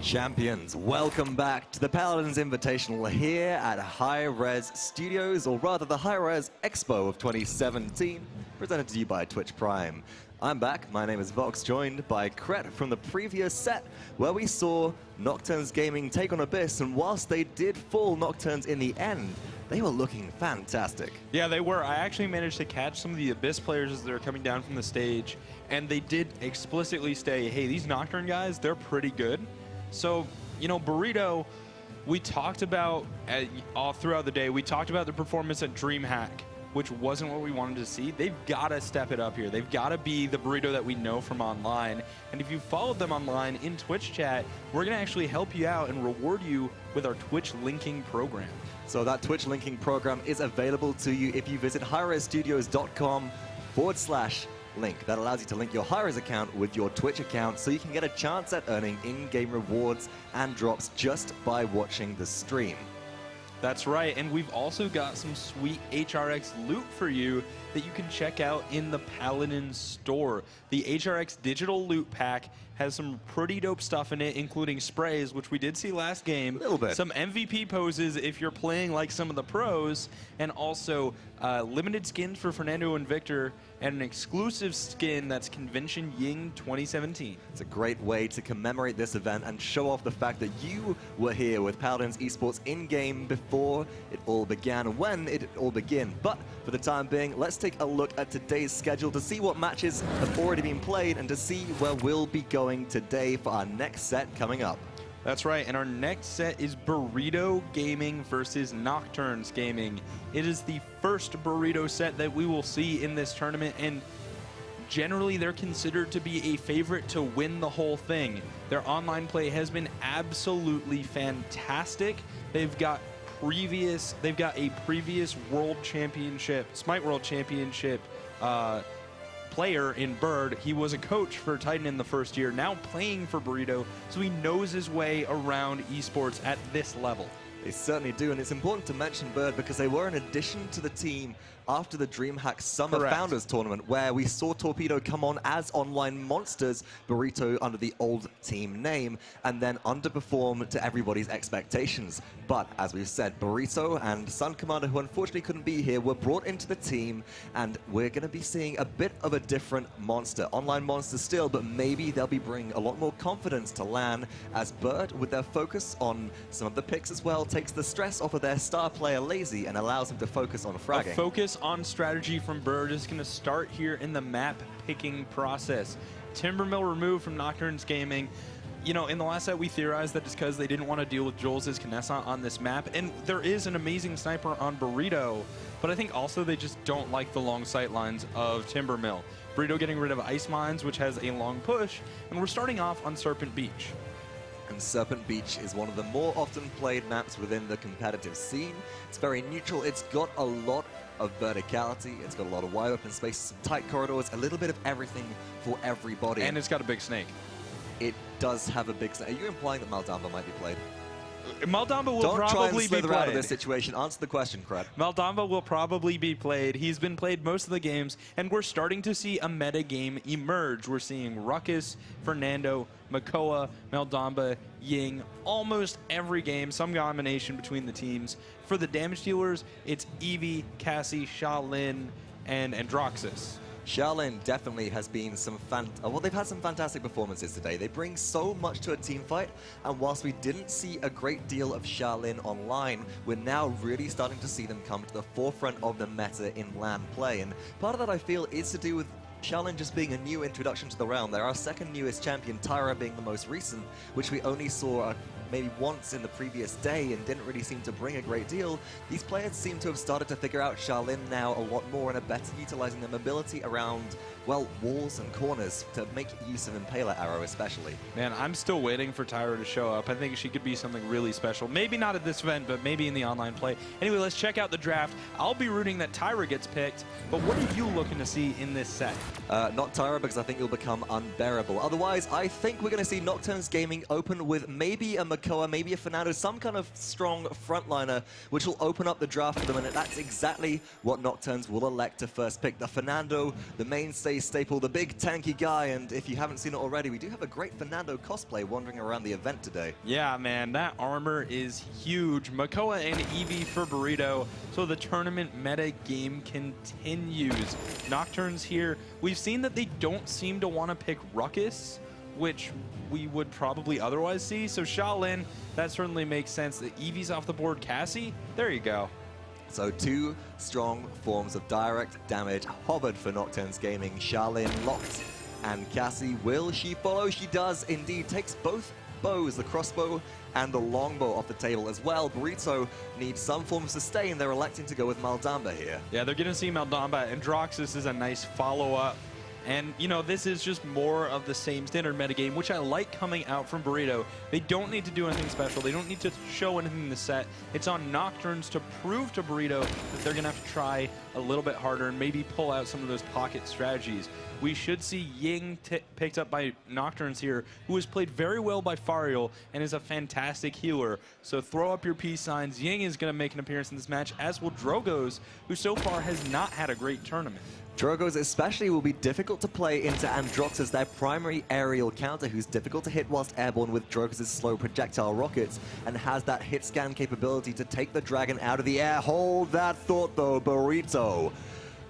Champions, welcome back to the Paladins Invitational here at High Res Studios, or rather the High Res Expo of 2017, presented to you by Twitch Prime. I'm back, my name is Vox, joined by Kret from the previous set, where we saw Nocturns Gaming take on Abyss, and whilst they did fall Nocturns in the end, they were looking fantastic. Yeah, they were. I actually managed to catch some of the Abyss players as they were coming down from the stage, and they did explicitly say, hey, these Nocturne guys, they're pretty good. So, you know, Burrito, we talked about, all throughout the day, we talked about the performance at DreamHack, which wasn't what we wanted to see. They've got to step it up here. They've got to be the Burrito that we know from online. And if you followed them online in Twitch chat, we're going to actually help you out and reward you with our Twitch linking program. So that Twitch linking program is available to you if you visit highresstudios.com/link. That allows you to link your Hi-Res account with your Twitch account so you can get a chance at earning in-game rewards and drops just by watching the stream. That's right, and we've also got some sweet HRX loot for you that you can check out in the Paladins store. The HRX digital loot pack has some pretty dope stuff in it, including sprays, which we did see last game. A little bit. Some MVP poses if you're playing like some of the pros, and also limited skins for Fernando and Victor, and an exclusive skin that's Convention Ying 2017. It's a great way to commemorate this event and show off the fact that you were here with Paladins Esports in-game before it all began, when it all began. But for the time being, let's take a look at today's schedule to see what matches have already been played and to see where we'll be going today for our next set coming up. That's right, and our next set is Burrito Gaming versus Nocturns Gaming. It is the first Burrito set that we will see in this tournament, and generally they're considered to be a favorite to win the whole thing. Their online play has been absolutely fantastic. They've got a previous World Championship, Smite World Championship player in Bird. He was a coach for Titan in the first year, now playing for Burrito, so he knows his way around esports at this level. They certainly do, and it's important to mention Bird because they were an addition to the team after the DreamHack Summer Founders Tournament, where we saw Torpedo come on as online monsters, Burrito under the old team name, and then underperform to everybody's expectations. But as we've said, Burrito and Sun Commander, who unfortunately couldn't be here, were brought into the team, and we're going to be seeing a bit of a different monster. Online monster still, but maybe they'll be bringing a lot more confidence to LAN, as Bird, with their focus on some of the picks as well, takes the stress off of their star player Laizy and allows him to focus on fragging. A focus on strategy from Bird is going to start here in the map picking process. Timbermill removed from Nocturns Gaming. You know, in the last set we theorized that it's because they didn't want to deal with Jules' Knessa on this map, and there is an amazing sniper on Burrito, but I think also they just don't like the long sight lines of Timbermill. Burrito getting rid of Ice Mines, which has a long push, and we're starting off on Serpent Beach. And Serpent Beach is one of the more often played maps within the competitive scene. It's very neutral, it's got a lot of verticality, it's got a lot of wide open space, some tight corridors, a little bit of everything for everybody. And it's got a big snake. It does have a big snake. Are you implying that Maldamba might be played? Maldamba will probably be played. Don't try and slither out of this situation. Answer the question, Kret. Maldamba will probably be played. He's been played most of the games, and we're starting to see a meta game emerge. We're seeing Ruckus, Fernando, Makoa, Maldamba, Ying, almost every game, some combination between the teams. For the damage dealers, it's Eevee, Cassie, Shaolin, and Androxus. Shaolin definitely has been some well, they've had some fantastic performances today. They bring so much to a team fight, and whilst we didn't see a great deal of Shaolin online, we're now really starting to see them come to the forefront of the meta in LAN play. And part of that, I feel, is to do with Shaolin just being a new introduction to the realm. They're our second newest champion, Tyra being the most recent, which we only saw maybe once in the previous day and didn't really seem to bring a great deal. These players seem to have started to figure out Shaolin now a lot more and are better utilizing their mobility around, well, walls and corners to make use of Impaler Arrow especially. Man, I'm still waiting for Tyra to show up. I think she could be something really special. Maybe not at this event, but maybe in the online play. Anyway, let's check out the draft. I'll be rooting that Tyra gets picked, but what are you looking to see in this set? Not Tyra, because I think you'll become unbearable. Otherwise, I think we're going to see Nocturns Gaming open with maybe a Makoa, maybe a Fernando, some kind of strong frontliner, which will open up the draft for them, and that's exactly what Nocturns will elect to first pick. The Fernando, the mainstay gameplay staple, the big tanky guy, and if you haven't seen it already, we do have a great Fernando cosplay wandering around the event today. Yeah, man, that armor is huge. Makoa and Eevee for Burrito, so the tournament meta game continues. Nocturns here, we've seen that they don't seem to want to pick Ruckus, which we would probably otherwise see. So Shaolin, that certainly makes sense. The Eevee's off the board. Cassie, there you go. So two strong forms of direct damage hovered for Nocturns Gaming. Shaolin locked, and Cassie, will she follow? She does indeed. Takes both bows, the crossbow and the longbow, off the table as well. Burrito needs some form of sustain. They're electing to go with Maldamba here. Yeah, they're going to see Maldamba, and Droxus is a nice follow-up. And, you know, this is just more of the same standard metagame, which I like coming out from Burrito. They don't need to do anything special. They don't need to show anything in the set. It's on Nocturns to prove to Burrito that they're going to have to try a little bit harder and maybe pull out some of those pocket strategies. We should see Ying picked up by Nocturns here, who has played very well by Fariul and is a fantastic healer. So throw up your peace signs. Ying is going to make an appearance in this match, as will Drogoz, who so far has not had a great tournament. Drogoz especially will be difficult to play into Androxus, their primary aerial counter, who's difficult to hit whilst airborne with Drogoz's slow projectile rockets, and has that hit scan capability to take the dragon out of the air. Hold that thought though, Burrito.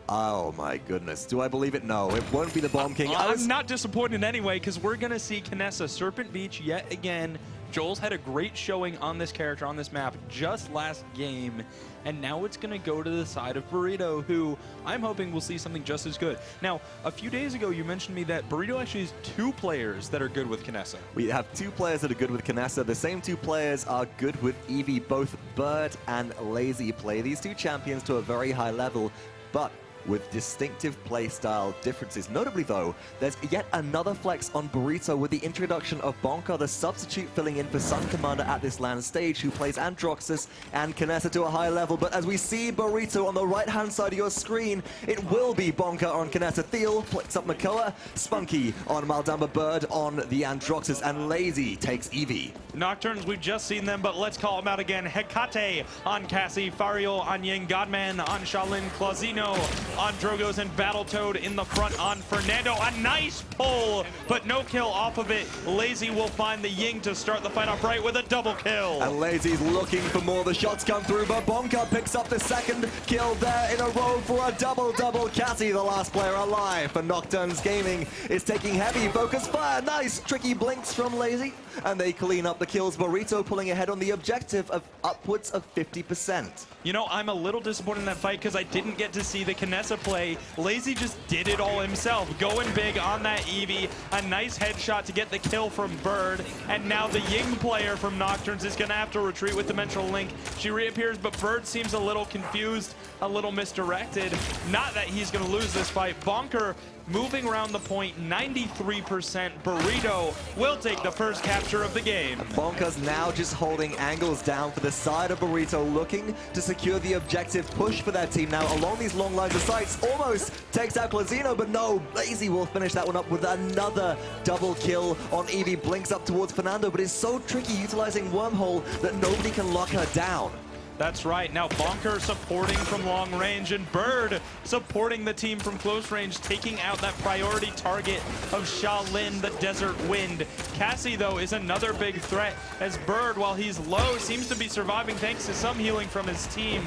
Oh my goodness, do I believe it? No, it won't be the Bomb King. I'm not disappointed anyway, because we're going to see Kinessa Serpent Beach yet again. Joel's had a great showing on this character, on this map, just last game, and now it's going to go to the side of Burrito, who I'm hoping will see something just as good. Now, a few days ago, you mentioned to me that Burrito actually has two players that are good with Kinessa. We have two players that are good with Kinessa. The same two players are good with Eevee. Both Bird and Laizy play these two champions to a very high level, but with distinctive playstyle differences. Notably though, there's yet another flex on Burrito with the introduction of bonkar, the substitute filling in for Sun Commander at this LAN stage, who plays Androxus and Kinessa to a high level. But as we see Burrito on the right-hand side of your screen, it will be bonkar on Kinessa. Thiel picks up Makoa, spunkki on Maldamba, Bird on the Androxus, and Laizy takes Eevee. Nocturns, we've just seen them, but let's call them out again. Hecate on Cassie, Fariul on Ying, Godman on Shaolin, Klauzinho on Drogoz, and Battletoad in the front on Fernando. A nice pull, but no kill off of it. Laizy will find the Ying to start the fight off right with a double kill. And Laizy's looking for more. The shots come through, but bonkar picks up the second kill there in a row for a double-double. Cassie, the last player alive for Nocturns Gaming, is taking heavy focus fire. Nice tricky blinks from Laizy, and they clean up the kills. Burrito pulling ahead on the objective of upwards of 50%. You know, I'm a little disappointed in that fight because I didn't get to see the Kinessa play. Laizy just did it all himself, going big on that Eevee. A nice headshot to get the kill from Bird. And now the Ying player from Nocturns is going to have to retreat with Dimensional Link. She reappears, but Bird seems a little confused, a little misdirected. Not that he's going to lose this fight. Bonkar moving around the point, 93%. Burrito will take the first capture of the game. Bonkar's now just holding angles down for the side of Burrito, looking to secure the objective push for their team now along these long lines of sights. Almost takes out Klauzinho, but no, Laizy will finish that one up with another double kill on Eevee. Blinks up towards Fernando, but is so tricky utilizing Wormhole that nobody can lock her down. That's right. Now bonkar supporting from long range, and Bird supporting the team from close range, taking out that priority target of Shaolin, the Desert Wind. Cassie, though, is another big threat, as Bird, while he's low, seems to be surviving thanks to some healing from his team.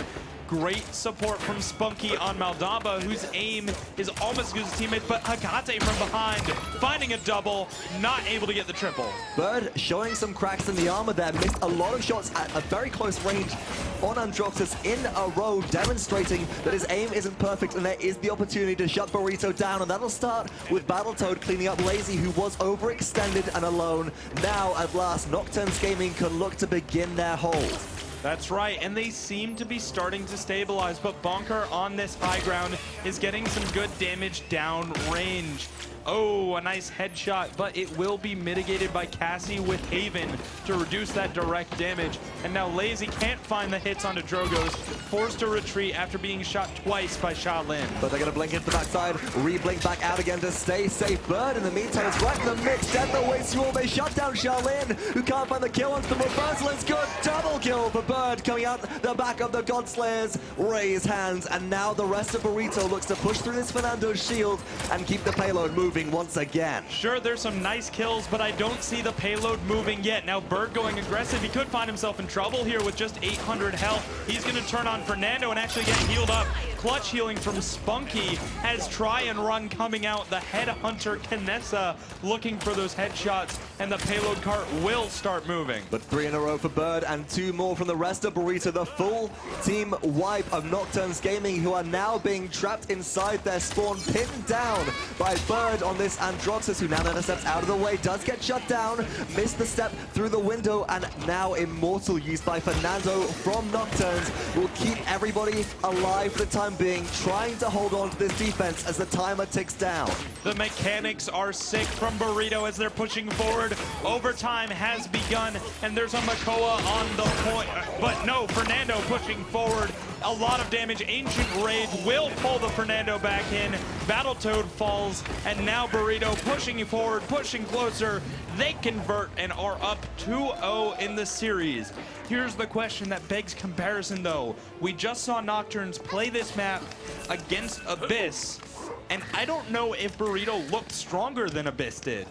Great support from spunkki on Maldamba, whose aim is almost as good as his teammate, but Hecate from behind, finding a double, not able to get the triple. Bird showing some cracks in the armor there, missed a lot of shots at a very close range on Androxus in a row, demonstrating that his aim isn't perfect, and there is the opportunity to shut Burrito down, and that'll start with Battletoad cleaning up Laizy, who was overextended and alone. Now, at last, Nocturns Gaming can look to begin their hold. That's right, and they seem to be starting to stabilize, but bonkar on this high ground is getting some good damage down range. Oh, a nice headshot, but it will be mitigated by Cassie with Haven to reduce that direct damage. And now Laizy can't find the hits onto Drogoz, forced to retreat after being shot twice by Shaolin. But they're going to blink into the backside, re-blink back out again to stay safe. Bird in the meantime is right in the mix. Death awaits you all. They shut down Shaolin, who can't find the kill onto the reversal. It's good. Double kill for Bird coming out the back of the Godslayers. Raise hands, and now the rest of Burrito looks to push through this Fernando's shield and keep the payload moving once again. Sure, there's some nice kills, but I don't see the payload moving yet. Now Bird going aggressive. He could find himself in trouble here with just 800 health. He's going to turn on Fernando and actually get healed up. Clutch healing from spunkki has try and run coming out. The headhunter Kinessa looking for those headshots, and the payload cart will start moving. But 3 in a row for Bird and 2 more from the rest of Burrito. The full team wipe of Nocturns Gaming, who are now being trapped inside their spawn, pinned down by Bird on this Androxus, who now steps out of the way, does get shut down, missed the step through the window, and now Immortal used by Fernando from Nocturns will keep everybody alive for the time being, trying to hold on to this defense as the timer ticks down. The mechanics are sick from Burrito as they're pushing forward. Overtime has begun, and there's a Makoa on the point, but no, Fernando pushing forward. A lot of damage. Ancient Rage will pull the Fernando back in. Battletoad falls, and now Burrito pushing forward, pushing closer. They convert and are up 2-0 in the series. Here's the question that begs comparison, though. We just saw Nocturns play this map against Abyss, and I don't know if Burrito looked stronger than Abyss did.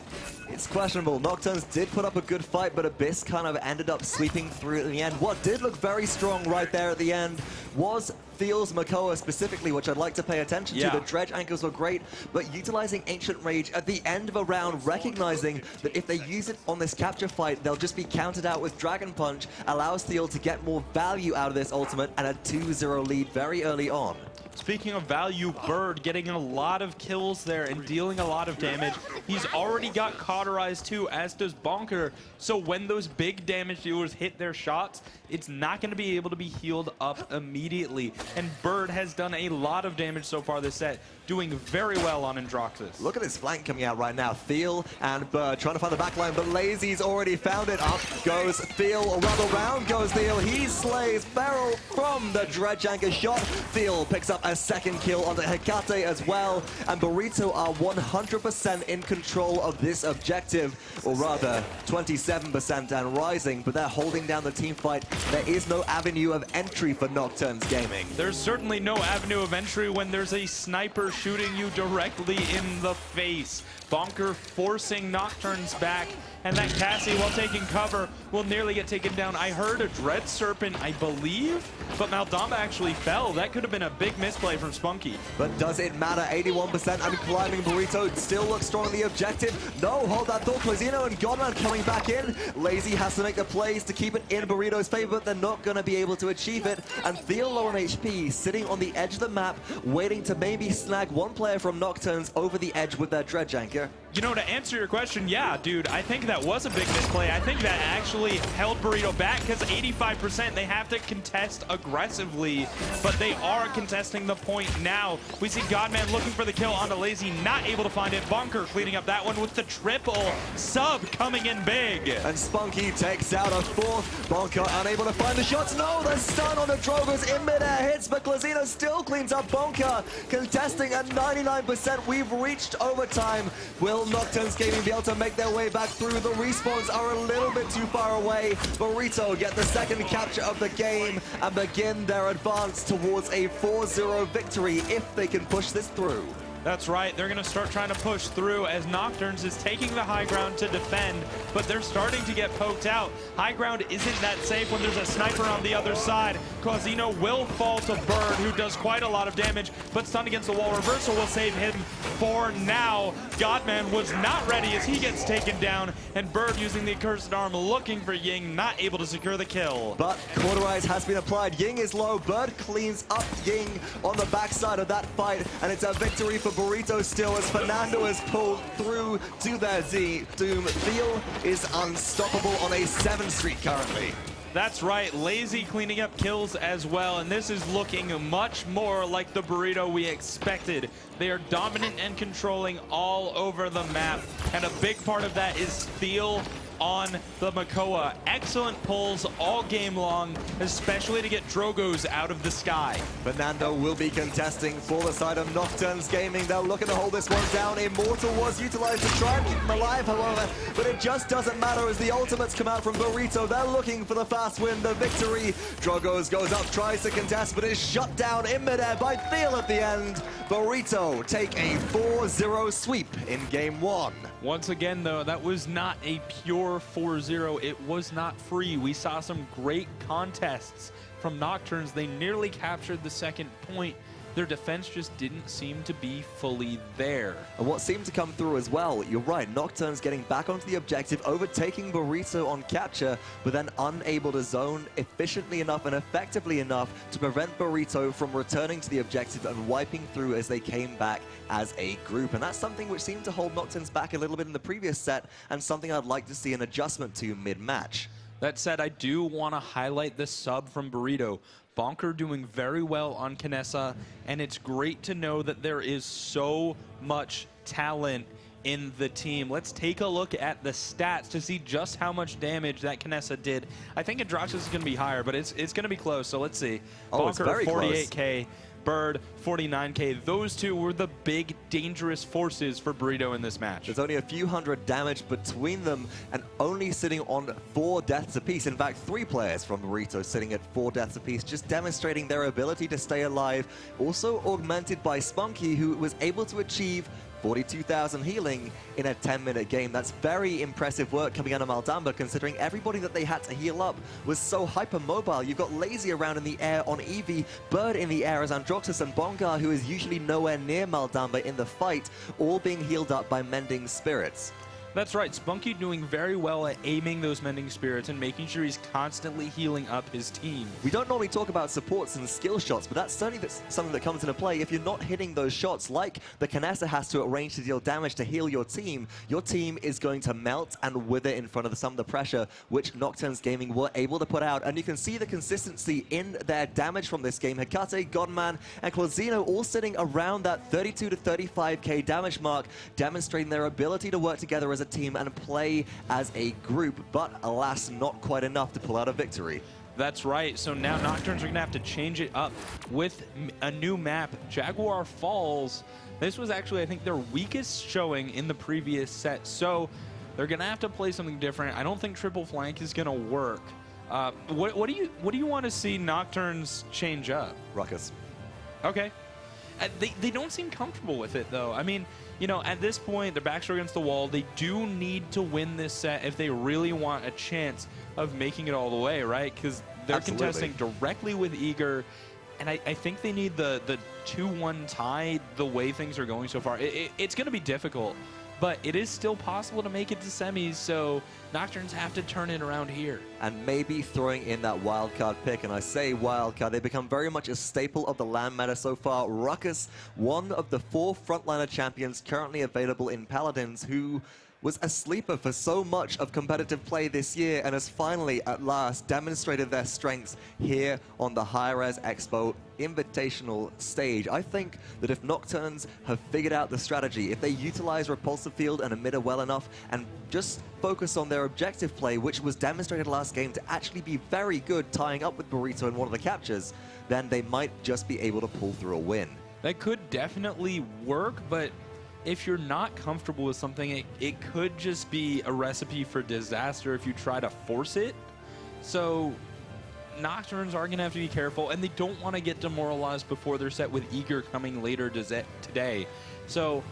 It's questionable. Nocturns did put up a good fight, but Abyss kind of ended up sweeping through at the end. What did look very strong right there at the end was Thiel's Makoa specifically, which I'd like to pay attention to. The dredge anchors were great, but utilizing Ancient Rage at the end of a round, recognizing that if they use it on this capture fight, they'll just be counted out with Dragon Punch, allows Thiel to get more value out of this ultimate and a 2-0 lead very early on. Speaking of value, Bird getting a lot of kills there and dealing a lot of damage. He's already got cauterized too, as does bonkar. So when those big damage dealers hit their shots, it's not going to be able to be healed up immediately. And Bird has done a lot of damage so far this set, doing very well on Androxus. Look at his flank coming out right now. Thiel and Bird trying to find the backline, but Laizy's already found it. Up goes Thiel, or rather round goes Thiel. He slays Fariul from the dredge anchor shot. Thiel picks up a second kill on the Hecate as well, and Burrito are 100% in control of this objective, or rather 27% and rising, but they're holding down the team fight. There is no avenue of entry for Nocturns Gaming. There's certainly no avenue of entry when there's a sniper shooting you directly in the face. bonkar forcing Nocturns back, and that Cassie, while taking cover, will nearly get taken down. I heard a Dread Serpent, I believe, but Maldamba actually fell. That could have been a big misplay from spunkki. But does it matter? 81% and climbing. Burrito still looks strong on the objective. No, hold that thought. Klauzinho and Godman coming back in. Laizy has to make the plays to keep it in Burrito's favor, but they're not going to be able to achieve it. And Thiel low on HP, sitting on the edge of the map, waiting to maybe snag one player from Nocturns over the edge with their dredge anchor. You know, to answer your question, yeah, dude, I think that was a big misplay. I think that actually held Burrito back because 85%, they have to contest aggressively, but they are contesting the point now. We see Godman looking for the kill onto Laizy, not able to find it. bonkar cleaning up that one with the triple. Sub coming in big. And spunkki takes out a fourth. bonkar unable to find the shots. No, the stun on the Drogoz in midair hits, but Klauzinho still cleans up bonkar, contesting at 99%. We've reached overtime. Will Nocturns Gaming be able to make their way back through? The respawns are a little bit too far away. Burrito get the second capture of the game and begin their advance towards a 4-0 victory if they can push this through. That's right, they're going to start trying to push through as Nocturns is taking the high ground to defend, but they're starting to get poked out. High ground isn't that safe when there's a sniper on the other side. Klauzinho will fall to Bird, who does quite a lot of damage, but stun against the wall reversal will save him for now. Godman was not ready as he gets taken down, and Bird using the accursed arm looking for Ying, not able to secure the kill. But cauterize has been applied. Ying is low. Bird cleans up Ying on the backside of that fight, and it's a victory for Burrito still as Fernando is pulled through to their Z. Doom. Thiel is unstoppable on a 7 streak currently. That's right, Laizy cleaning up kills as well, and this is looking much more like the Burrito we expected. They are dominant and controlling all over the map, and a big part of that is Thiel on the Makoa. Excellent pulls all game long, especially to get Drogos out of the sky. Fernando will be contesting for the side of Nocturns Gaming. They're looking to hold this one down. Immortal was utilized to try and keep him alive, however, but it just doesn't matter as the ultimates come out from Burrito. They're looking for the fast win, the victory. Drogos goes up, tries to contest, but is shut down in midair by Thiel at the end. Burrito take a 4-0 sweep in game one. Once again, though, that was not a pure 4-0. It was not free. We saw some great contests from Nocturns. They nearly captured the second point. Their defense just didn't seem to be fully there. And what seemed to come through as well, you're right, Nocturns getting back onto the objective, overtaking Burrito on capture, but then unable to zone efficiently enough and effectively enough to prevent Burrito from returning to the objective and wiping through as they came back as a group. And that's something which seemed to hold Nocturns back a little bit in the previous set, and something I'd like to see an adjustment to mid-match. That said, I do want to highlight the sub from Burrito. bonkar doing very well on Kinessa, and it's great to know that there is so much talent in the team. Let's take a look at the stats to see just how much damage that Kinessa did. I think Androxus is going to be higher, but it's going to be close, so let's see. Oh, it's very 48K. close. Bird, 49K. Those two were the big, dangerous forces for Burrito in this match. There's only a few hundred damage between them and only sitting on 4 deaths apiece. In fact, 3 players from Burrito sitting at 4 deaths apiece, just demonstrating their ability to stay alive. Also augmented by Spunkki, who was able to achieve 42,000 healing in a 10-minute game. That's very impressive work coming out of Maldamba, considering everybody that they had to heal up was so hypermobile. You've got Laizy around in the air on Eevee, Bird in the air as Androxus, and bonkar, who is usually nowhere near Maldamba in the fight, all being healed up by Mending Spirits. That's right, Spunkki doing very well at aiming those Mending Spirits and making sure he's constantly healing up his team. We don't normally talk about supports and skill shots, but that's certainly something that comes into play. If you're not hitting those shots like the Kinessa has to arrange to deal damage to heal your team is going to melt and wither in front of some of the pressure which Nocturns Gaming were able to put out. And you can see the consistency in their damage from this game. Hecate, Godman, and Klauzinho all sitting around that 32 to 35k damage mark, demonstrating their ability to work together as a team and play as a group, but alas, not quite enough to pull out a victory. That's right. So now Nocturns are going to have to change it up with a new map, Jaguar Falls. This was actually, I think, their weakest showing in the previous set, so they're going to have to play something different. I don't think triple flank is going to work. What do you want to see Nocturns change up? Ruckus. Okay. They don't seem comfortable with it, though. I mean, you know, at this point, their backs are against the wall. They do need to win this set if they really want a chance of making it all the way, right? Because they're contesting directly with Eager, and I think they need the 2-1 tie the way things are going so far. It's going to be difficult, but it is still possible to make it to semis, so Nocturns have to turn it around here. And maybe throwing in that wildcard pick, and I say wildcard, they become very much a staple of the LAN meta so far. Ruckus, one of the 4 frontliner champions currently available in Paladins, who was a sleeper for so much of competitive play this year and has finally, at last, demonstrated their strengths here on the Hi-Rez Expo Invitational stage. I think that if Nocturns have figured out the strategy, if they utilize Repulsive Field and Emitter well enough and just focus on their objective play, which was demonstrated last game to actually be very good tying up with Burrito in one of the captures, then they might just be able to pull through a win. That could definitely work, but if you're not comfortable with something, it could just be a recipe for disaster if you try to force it. So Nocturns are going to have to be careful, and they don't want to get demoralized before they're set with Eager coming later today. So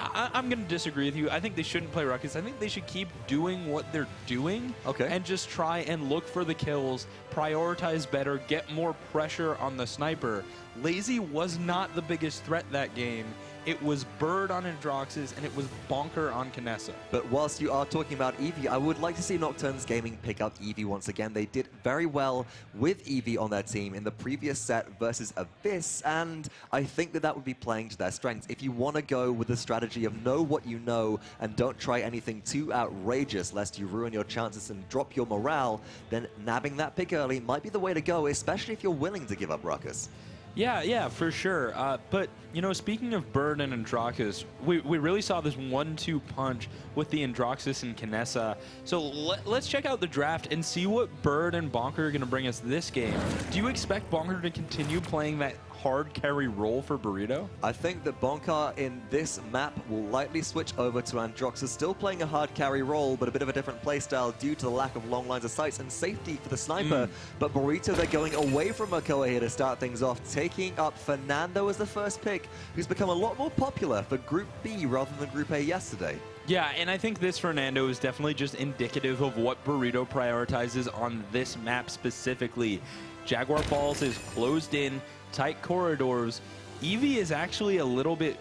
I'm going to disagree with you. I think they shouldn't play Ruckus. I think they should keep doing what they're doing and just try and look for the kills, prioritize better, get more pressure on the sniper. Laizy was not the biggest threat that game. it was Bird on Androxus, and it was bonkar on Kinessa. But whilst you are talking about Eevee, I would like to see Nocturns Gaming pick up Eevee once again. They did very well with Eevee on their team in the previous set versus Abyss, and I think that that would be playing to their strengths. If you want to go with the strategy of know what you know and don't try anything too outrageous lest you ruin your chances and drop your morale, then nabbing that pick early might be the way to go, especially if you're willing to give up Ruckus. Yeah, for sure. But, you know, speaking of Bird and Androxus, we really saw this 1-2 punch with the Androxus and Kinessa. So let's check out the draft and see what Bird and bonkar are going to bring us this game. Do you expect bonkar to continue playing that hard carry role for Burrito? I think that bonkar in this map will likely switch over to Androxus, still playing a hard carry role, but a bit of a different playstyle due to the lack of long lines of sights and safety for the sniper. But Burrito, they're going away from Makoa here to start things off, taking up Fernando as the first pick, who's become a lot more popular for Group B rather than Group A yesterday. Yeah, and I think this Fernando is definitely just indicative of what Burrito prioritizes on this map specifically. Jaguar Falls is closed in, tight corridors. Eevee is actually a little bit,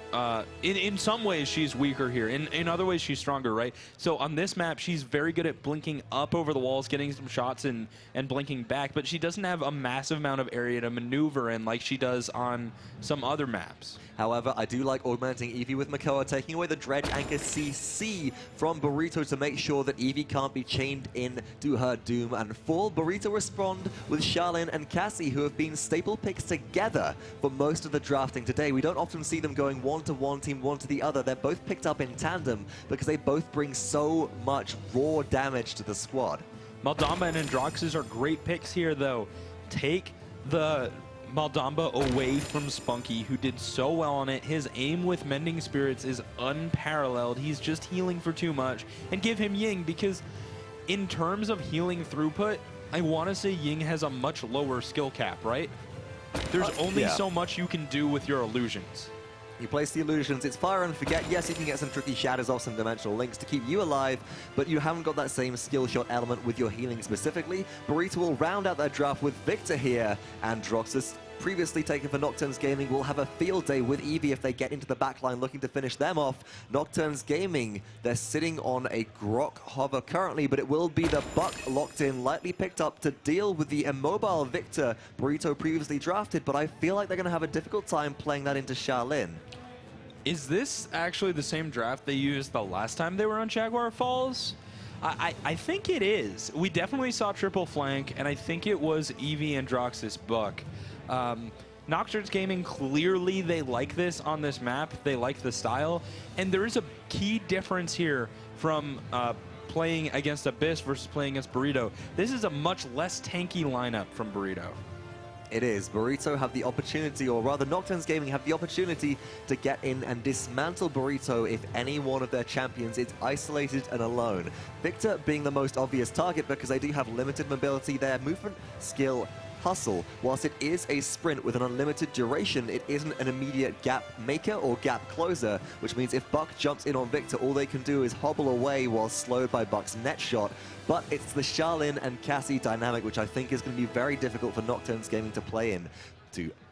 in some ways she's weaker here. In other ways she's stronger, right? So on this map, she's very good at blinking up over the walls, getting some shots and blinking back, but she doesn't have a massive amount of area to maneuver in like she does on some other maps. However, I do like augmenting Eevee with Makoa, taking away the Dredge Anchor CC from Burrito to make sure that Eevee can't be chained in to her doom and fall. Burrito respond with Charlene and Cassie, who have been staple picks together for most of the drafting today. We don't often see them going one to one team, one to the other. They're both picked up in tandem because they both bring so much raw damage to the squad. Maldamba and Androxus are great picks here, though. Take the Maldamba away from Spunkki, who did so well on it. His aim with Mending Spirits is unparalleled. He's just healing for too much. And give him Ying, because in terms of healing throughput, I want to say Ying has a much lower skill cap, right? There's only so much you can do with your illusions. You place the illusions, it's fire and forget. Yes, you can get some tricky shatters off some dimensional links to keep you alive, but you haven't got that same skill shot element with your healing specifically. Burrito will round out their draft with Victor here, and Droxus, previously taken for Nocturns Gaming, will have a field day with Eevee if they get into the backline looking to finish them off. Nocturns Gaming, they're sitting on a Grok hover currently, but it will be the Buck locked in, lightly picked up to deal with the immobile Victor Burrito previously drafted, but I feel like they're going to have a difficult time playing that into Charlene. Is this actually the same draft they used the last time they were on Jaguar Falls? I think it is. We definitely saw triple flank, and I think it was Eevee and Androxus Buck. Nocturns Gaming, clearly they like this on this map. They like the style. And there is a key difference here from playing against Abyss versus playing against Burrito. This is a much less tanky lineup from Burrito. It is. Burrito have the opportunity, or rather Nocturns Gaming have the opportunity to get in and dismantle Burrito if any one of their champions is isolated and alone. Victor being the most obvious target because they do have limited mobility. Their movement, skill, hustle, whilst it is a sprint with an unlimited duration, it isn't an immediate gap maker or gap closer, which means if Buck jumps in on Victor, all they can do is hobble away while slowed by Buck's net shot. But it's the Charlene and Cassie dynamic, which I think is going to be very difficult for Nocturns Gaming to play in.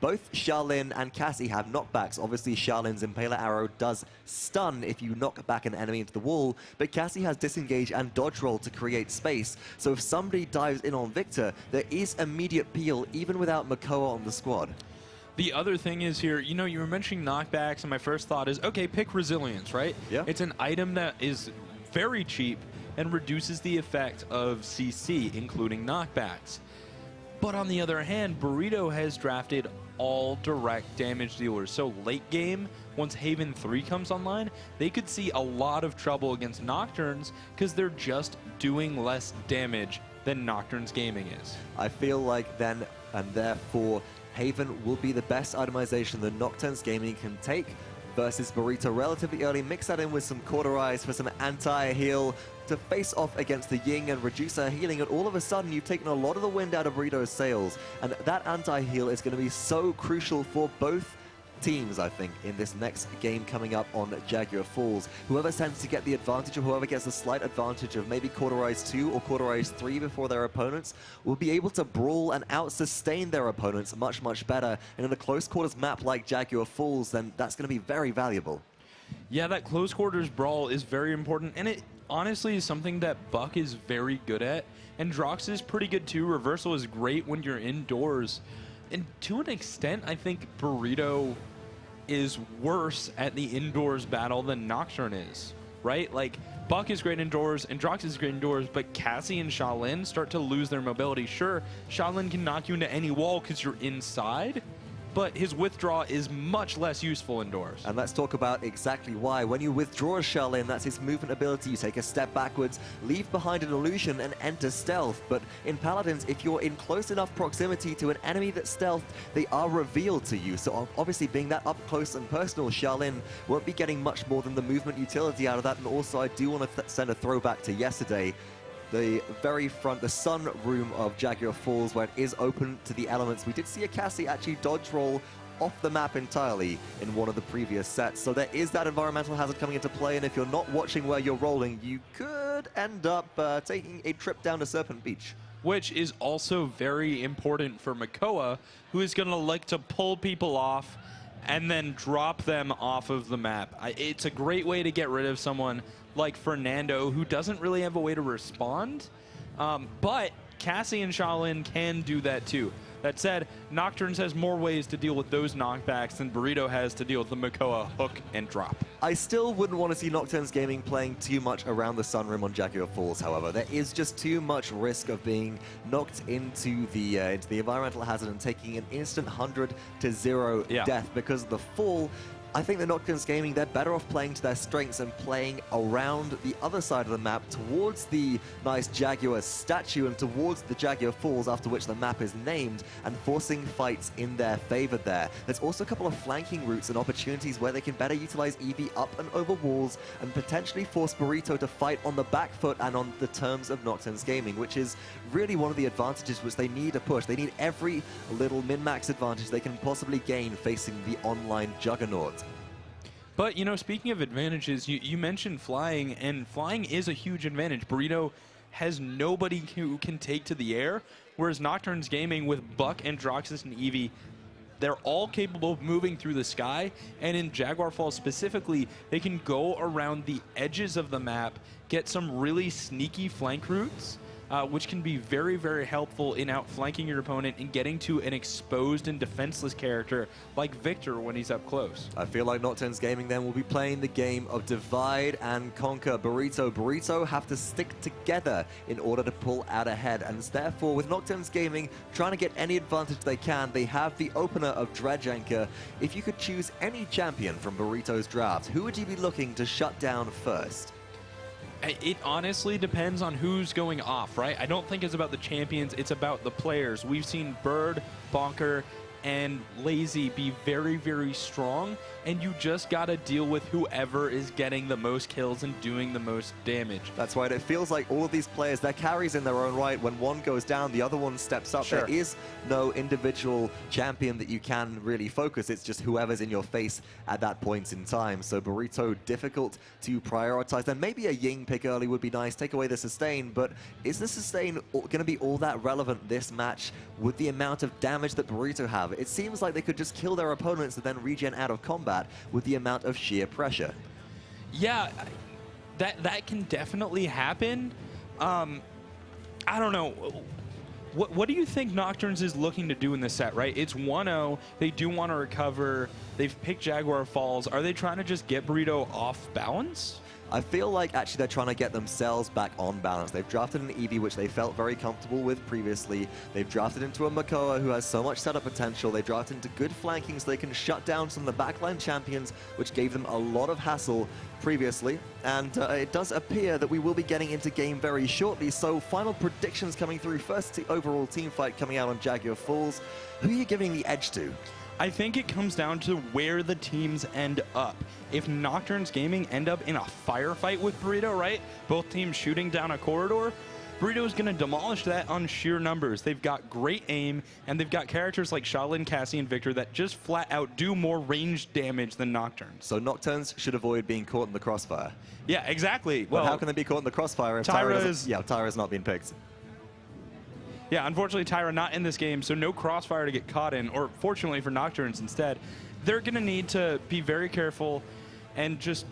Both Charlene and Cassie have knockbacks. Obviously, Charlene's Impaler Arrow does stun if you knock back an enemy into the wall, but Cassie has disengage and dodge roll to create space. So if somebody dives in on Victor, there is immediate peel even without Makoa on the squad. The other thing is here, you know, you were mentioning knockbacks, and my first thought is, okay, pick Resilience, right? Yeah. It's an item that is very cheap and reduces the effect of CC, including knockbacks. But on the other hand, Burrito has drafted all direct damage dealers. So late game, once Haven 3 comes online, they could see a lot of trouble against Nocturnes because they're just doing less damage than Nocturns Gaming is. I feel like then, and therefore, Haven will be the best itemization that Nocturns Gaming can take versus Burrito relatively early. Mix that in with some Cauterize for some anti-heal to face off against the Ying and reduce her healing, and all of a sudden you've taken a lot of the wind out of Burrito's sails, and that anti-heal is going to be so crucial for both teams, I think, in this next game coming up on Jaguar Falls. Whoever tends to get the advantage, or whoever gets a slight advantage of maybe Cauterize 2 or Cauterize 3 before their opponents, will be able to brawl and out-sustain their opponents much, much better. And in a close quarters map like Jaguar Falls, then that's going to be very valuable. Yeah, that close quarters brawl is very important, and it honestly is something that Buck is very good at, and Drox is pretty good too. Reversal is great when you're indoors. And to an extent, I think Burrito is worse at the indoors battle than Nocturne is, right? Like, Buck is great indoors and Drox is great indoors, but Cassie and Shaolin start to lose their mobility. Sure, Shaolin can knock you into any wall because you're inside, but his withdraw is much less useful indoors. And let's talk about exactly why. When you withdraw a Shaolin, that's his movement ability. You take a step backwards, leave behind an illusion, and enter stealth. But in Paladins, if you're in close enough proximity to an enemy that's stealthed, they are revealed to you. So obviously, being that up close and personal, Shaolin won't be getting much more than the movement utility out of that. And also, I do want to send a throwback to yesterday. The very front, the sun room of Jaguar Falls, where it is open to the elements. We did see a Cassie actually dodge roll off the map entirely in one of the previous sets. So there is that environmental hazard coming into play, and if you're not watching where you're rolling, you could end up taking a trip down to Serpent Beach. Which is also very important for Makoa, who is going to like to pull people off and then drop them off of the map. It's a great way to get rid of someone like Fernando, who doesn't really have a way to respond, but Cassie and Shaolin can do that too. That said, Nocturnes has more ways to deal with those knockbacks than Burrito has to deal with the Makoa hook and drop. I still wouldn't want to see Nocturns Gaming playing too much around the sunroom on Jaguar Falls, however. There is just too much risk of being knocked into the environmental hazard and taking an instant 100-0 death because of the fall. I think the Nocturns Gaming, they're better off playing to their strengths and playing around the other side of the map towards the nice Jaguar statue and towards the Jaguar Falls, after which the map is named, and forcing fights in their favor there. There's also a couple of flanking routes and opportunities where they can better utilize Eevee up and over walls and potentially force Burrito to fight on the back foot and on the terms of Nocturns Gaming, which is really one of the advantages which they need to push. They need every little min-max advantage they can possibly gain facing the online juggernaut. But, you know, speaking of advantages, you mentioned flying, and flying is a huge advantage. Burrito has nobody who can take to the air, whereas Nocturnes Gaming with Buck and Droxus and Eevee, they're all capable of moving through the sky, and in Jaguar Falls specifically, they can go around the edges of the map, get some really sneaky flank routes, which can be very, very helpful in outflanking your opponent and getting to an exposed and defenseless character like Victor when he's up close. I feel like Nocturns Gaming then will be playing the game of divide and conquer. Burrito have to stick together in order to pull out ahead, and therefore with Nocturns Gaming trying to get any advantage they can, they have the opener of Dredge Anchor. If you could choose any champion from Burrito's draft, who would you be looking to shut down first? It honestly depends on who's going off, right? I don't think it's about the champions, it's about the players. We've seen Bird, Bonkar, and Laizy be very, very strong, and you just gotta deal with whoever is getting the most kills and doing the most damage. That's right. It feels like all of these players, they're carries in their own right. When one goes down, the other one steps up. Sure. There is no individual champion that you can really focus. It's just whoever's in your face at that point in time. So Burrito, difficult to prioritize. Then maybe a Ying pick early would be nice. Take away the sustain, but is the sustain going to be all that relevant this match with the amount of damage that Burrito have? It seems like they could just kill their opponents and then regen out of combat with the amount of sheer pressure. Yeah, that can definitely happen. I don't know. What do you think Nocturnes is looking to do in this set, right? It's 1-0. They do want to recover. They've picked Jaguar Falls. Are they trying to just get Burrito off balance? I feel like actually they're trying to get themselves back on balance. They've drafted an Eevee, which they felt very comfortable with previously. They've drafted into a Makoa, who has so much setup potential. They drafted into good flanking so they can shut down some of the backline champions, which gave them a lot of hassle previously. And it does appear that we will be getting into game very shortly. So final predictions coming through. First overall team fight coming out on Jaguar Falls. Who are you giving the edge to? I think it comes down to where the teams end up. If Nocturnes Gaming end up in a firefight with Burrito, right? Both teams shooting down a corridor, Burrito is going to demolish that on sheer numbers. They've got great aim, and they've got characters like Shaolin, Cassie, and Victor that just flat out do more ranged damage than Nocturnes. So Nocturnes should avoid being caught in the crossfire. Yeah, exactly. But how can they be caught in the crossfire if Tyra's not being picked? Yeah, unfortunately, Tyra not in this game, so no crossfire to get caught in, or fortunately for Nocturnes instead. They're going to need to be very careful and just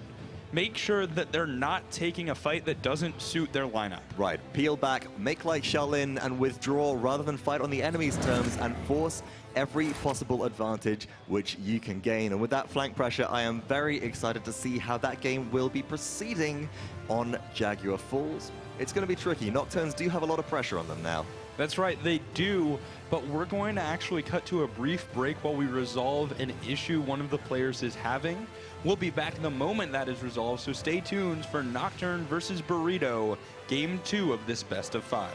make sure that they're not taking a fight that doesn't suit their lineup. Right. Peel back, make like Shaolin, and withdraw rather than fight on the enemy's terms and force every possible advantage which you can gain. And with that flank pressure, I am very excited to see how that game will be proceeding on Jaguar Falls. It's going to be tricky. Nocturnes do have a lot of pressure on them now. That's right, they do, but we're going to actually cut to a brief break while we resolve an issue one of the players is having. We'll be back the moment that is resolved, so stay tuned for Nocturne versus Burrito, Game 2 of this best of 5.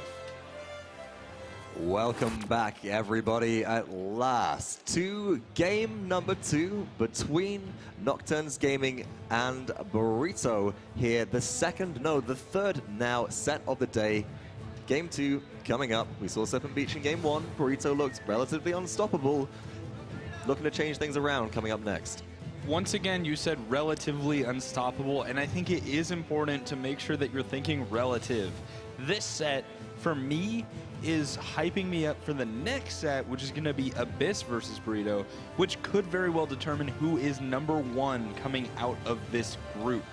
Welcome back, everybody, at last to game number 2 between Nocturns Gaming and Burrito here. The third now set of the day. Game 2 coming up. We saw Serpent Beach in Game 1. Burrito looked relatively unstoppable. Looking to change things around coming up next. Once again, you said relatively unstoppable, and I think it is important to make sure that you're thinking relative. This set, for me, is hyping me up for the next set, which is going to be Abyss versus Burrito, which could very well determine who is #1 coming out of this group.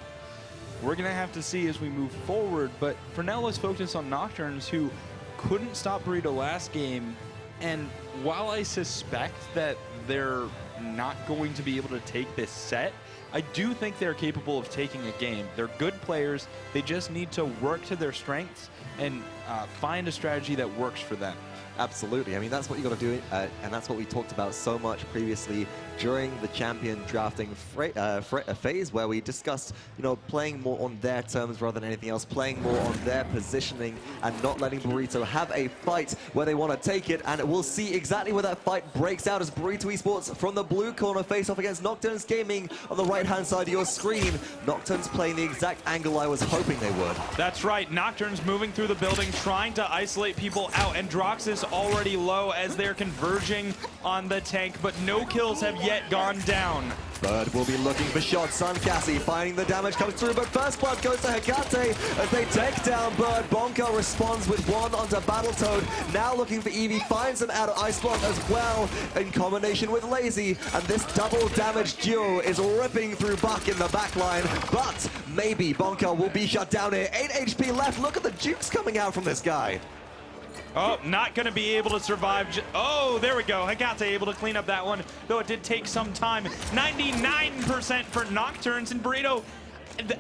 We're going to have to see as we move forward, but for now, let's focus on Nocturnes, who couldn't stop Burrito last game, and while I suspect that they're not going to be able to take this set, I do think they're capable of taking a game. They're good players. They just need to work to their strengths and find a strategy that works for them. Absolutely. I mean, that's what you got to do, and that's what we talked about so much previously during the champion drafting phase, where we discussed, you know, playing more on their terms rather than anything else, playing more on their positioning, and not letting Burrito have a fight where they want to take it. And we'll see exactly where that fight breaks out as Burrito Esports from the blue corner face off against Nocturns Gaming on the right-hand side of your screen. Nocturnes playing the exact angle I was hoping they would. That's right. Nocturnes moving through the building, trying to isolate people out, and Droxus already low as they're converging on the tank, but no kills have yet gone down. Bird will be looking for shots. Cassie finding the damage comes through, but first blood goes to Hecate as they take down Bird. bonkar responds with one onto BattleToad. Now looking for Eevee, finds him out of Ice Block as well in combination with Laizy, and this double damage duo is ripping through Buck in the backline, but maybe bonkar will be shut down here. 8 HP left. Look at the jukes coming out from this guy. Oh, not going to be able to survive. Oh, there we go. Hecate able to clean up that one, though it did take some time. 99% for Nocturnes, and Burrito,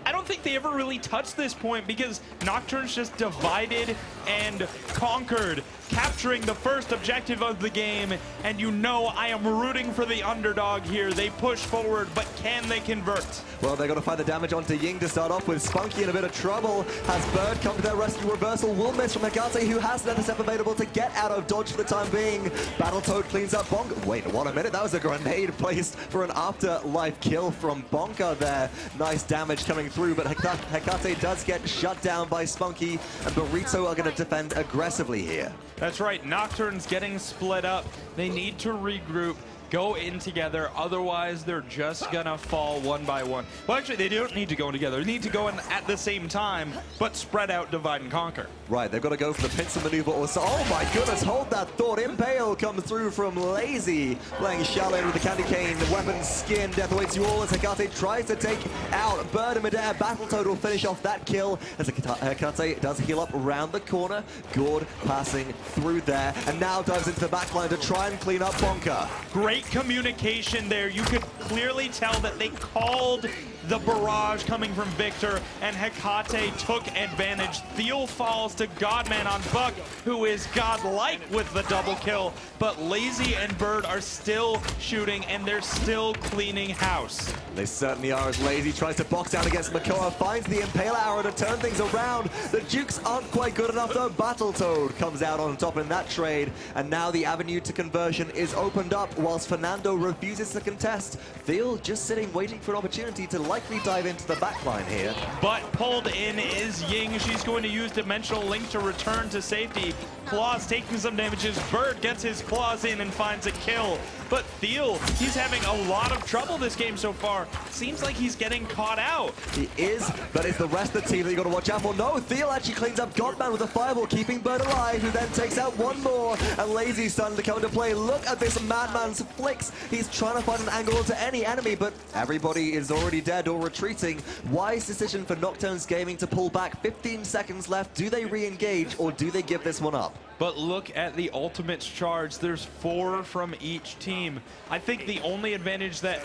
I don't think they ever really touched this point because Nocturnes just divided and conquered, capturing the first objective of the game. And you know I am rooting for the underdog here. They push forward, but can they convert? Well, they're going to find the damage onto Ying to start off with. Spunkki in a bit of trouble. Has Bird come to their rescue? Reversal will miss from Hecate, who has another step available to get out of dodge for the time being. BattleToad cleans up bonkar. Wait, what a minute. That was a grenade placed for an afterlife kill from bonkar there. Nice damage coming through, but Hecate does get shut down by Spunkki, and Burrito are going to defend aggressively here. That's right. Nocturnes getting split up. They need to regroup, go in together, otherwise they're just gonna fall one by one. Well, actually, they don't need to go in together. They need to go in at the same time, but spread out, divide and conquer. Right, they've got to go for the pincer maneuver also. Oh my goodness, hold that thought. Impale comes through from Laizy, playing Shaolin with the candy cane. The weapon skin, death awaits you all as Hecate tries to take out Bird in midair. BattleToad will finish off that kill as Hecate does heal up around the corner. Gord passing through there, and now dives into the backline to try and clean up bonkar. Great communication there. You could clearly tell that they called the barrage coming from Victor, and Hecate took advantage. Thiel falls to Godman on Buck, who is godlike with the double kill, but Laizy and Bird are still shooting, and they're still cleaning house. They certainly are, as Laizy tries to box down against Makoa, finds the Impale arrow to turn things around. The Jukes aren't quite good enough, though. BattleToad comes out on top in that trade, and now the avenue to conversion is opened up, whilst Fernando refuses to contest. Thiel just sitting, waiting for an opportunity to light likely dive into the backline here. But pulled in is Ying. She's going to use Dimensional Link to return to safety. Claws taking some damages. Bird gets his claws in and finds a kill. But Thiel, he's having a lot of trouble this game so far. Seems like he's getting caught out. He is, but it's the rest of the team that you got to watch out for. No, Thiel actually cleans up Godman with a fireball, keeping Bird alive, who then takes out one more. And Laizy's starting to come into play. Look at this madman's flicks. He's trying to find an angle into any enemy, but everybody is already dead or retreating. Wise decision for Nocturns Gaming to pull back. 15 seconds left. Do they re-engage or do they give this one up? But look at the ultimates charge. There's 4 from each team. I think the only advantage that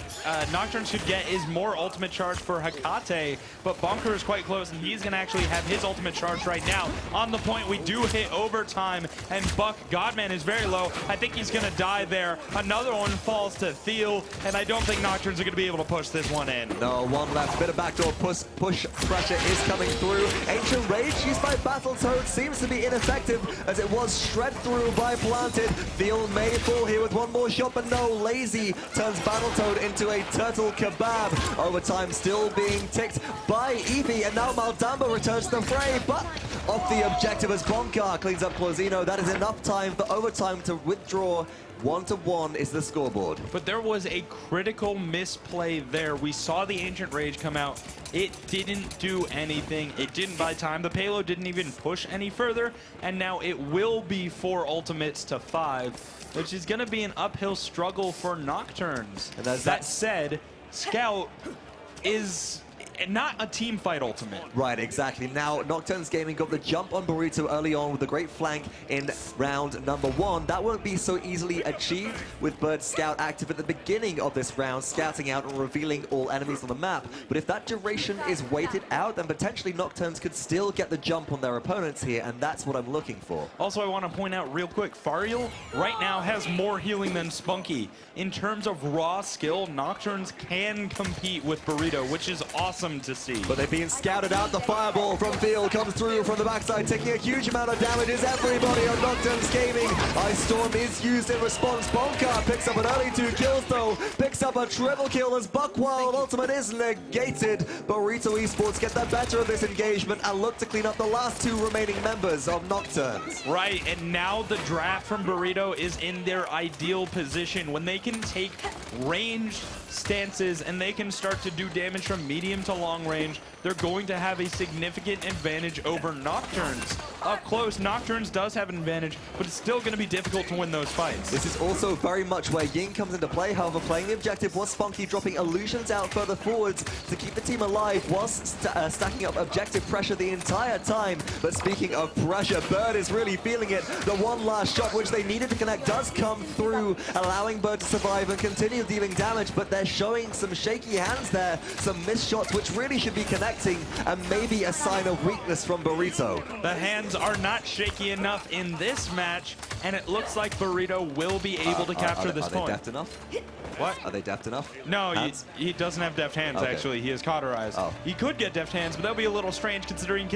Nocturnes should get is more ultimate charge for Hecate, but bonkar is quite close, and he's going to actually have his ultimate charge right now. On the point, we do hit overtime, and Buck Godman is very low. I think he's going to die there. Another one falls to Thiel, and I don't think Nocturnes are going to be able to push this one in. No, one left. Bit of backdoor push pressure is coming through. Ancient Rage used by BattleToad seems to be ineffective, as it was shred through by Planted. Thiel may fall here with one more shot, but no. Laizy turns BattleToad into a turtle kebab. Overtime still being ticked by Eevee, and now Maldamba returns to the fray, but off the objective as bonkar cleans up Klauzinho. That is enough time for overtime to withdraw. 1-1 is the scoreboard. But there was a critical misplay there. We saw the Ancient Rage come out. It didn't do anything. It didn't buy time. The payload didn't even push any further. And now it will be 4 ultimates to 5, which is going to be an uphill struggle for Nocturnes. And that said, Scout is not a team fight ultimate. Right, exactly. Now, Nocturns Gaming got the jump on Burrito early on with a great flank in round number 1. That won't be so easily achieved with Bird Scout active at the beginning of this round, scouting out and revealing all enemies on the map. But if that duration is waited out, then potentially Nocturns could still get the jump on their opponents here, and that's what I'm looking for. Also, I want to point out real quick, Fariul right now has more healing than Spunkki. In terms of raw skill, Nocturnes can compete with Burrito, which is awesome to see. But they're being scouted out. The fireball from Thiel comes through from the backside, taking a huge amount of damage. Is everybody on Nocturns Gaming. Ice Storm is used in response. bonkar picks up an early 2 kills though, picks up a triple kill as Buckwild ultimate is negated. Burrito Esports get the better of this engagement and look to clean up the last 2 remaining members of Nocturnes. Right, and now the draft from Burrito is in their ideal position when they can take ranged stances and they can start to do damage from medium to long range. They're going to have a significant advantage over Nocturnes. Up close, Nocturnes does have an advantage, but it's still going to be difficult to win those fights. This is also very much where Ying comes into play. However, playing the objective was spunkki, dropping illusions out further forwards to keep the team alive whilst stacking up objective pressure the entire time. But speaking of pressure, Bird is really feeling it. The one last shot which they needed to connect does come through, allowing Bird to survive and continue dealing damage, but they're showing some shaky hands there, some missed shots which really should be connecting, and maybe a sign of weakness from Burrito. The hands are not shaky enough in this match, and it looks like Burrito will be able to capture this point. Are they deft enough? What? Are they deft enough? No, he doesn't have deft hands, okay. Actually. He is cauterized. Oh. He could get deft hands, but that would be a little strange considering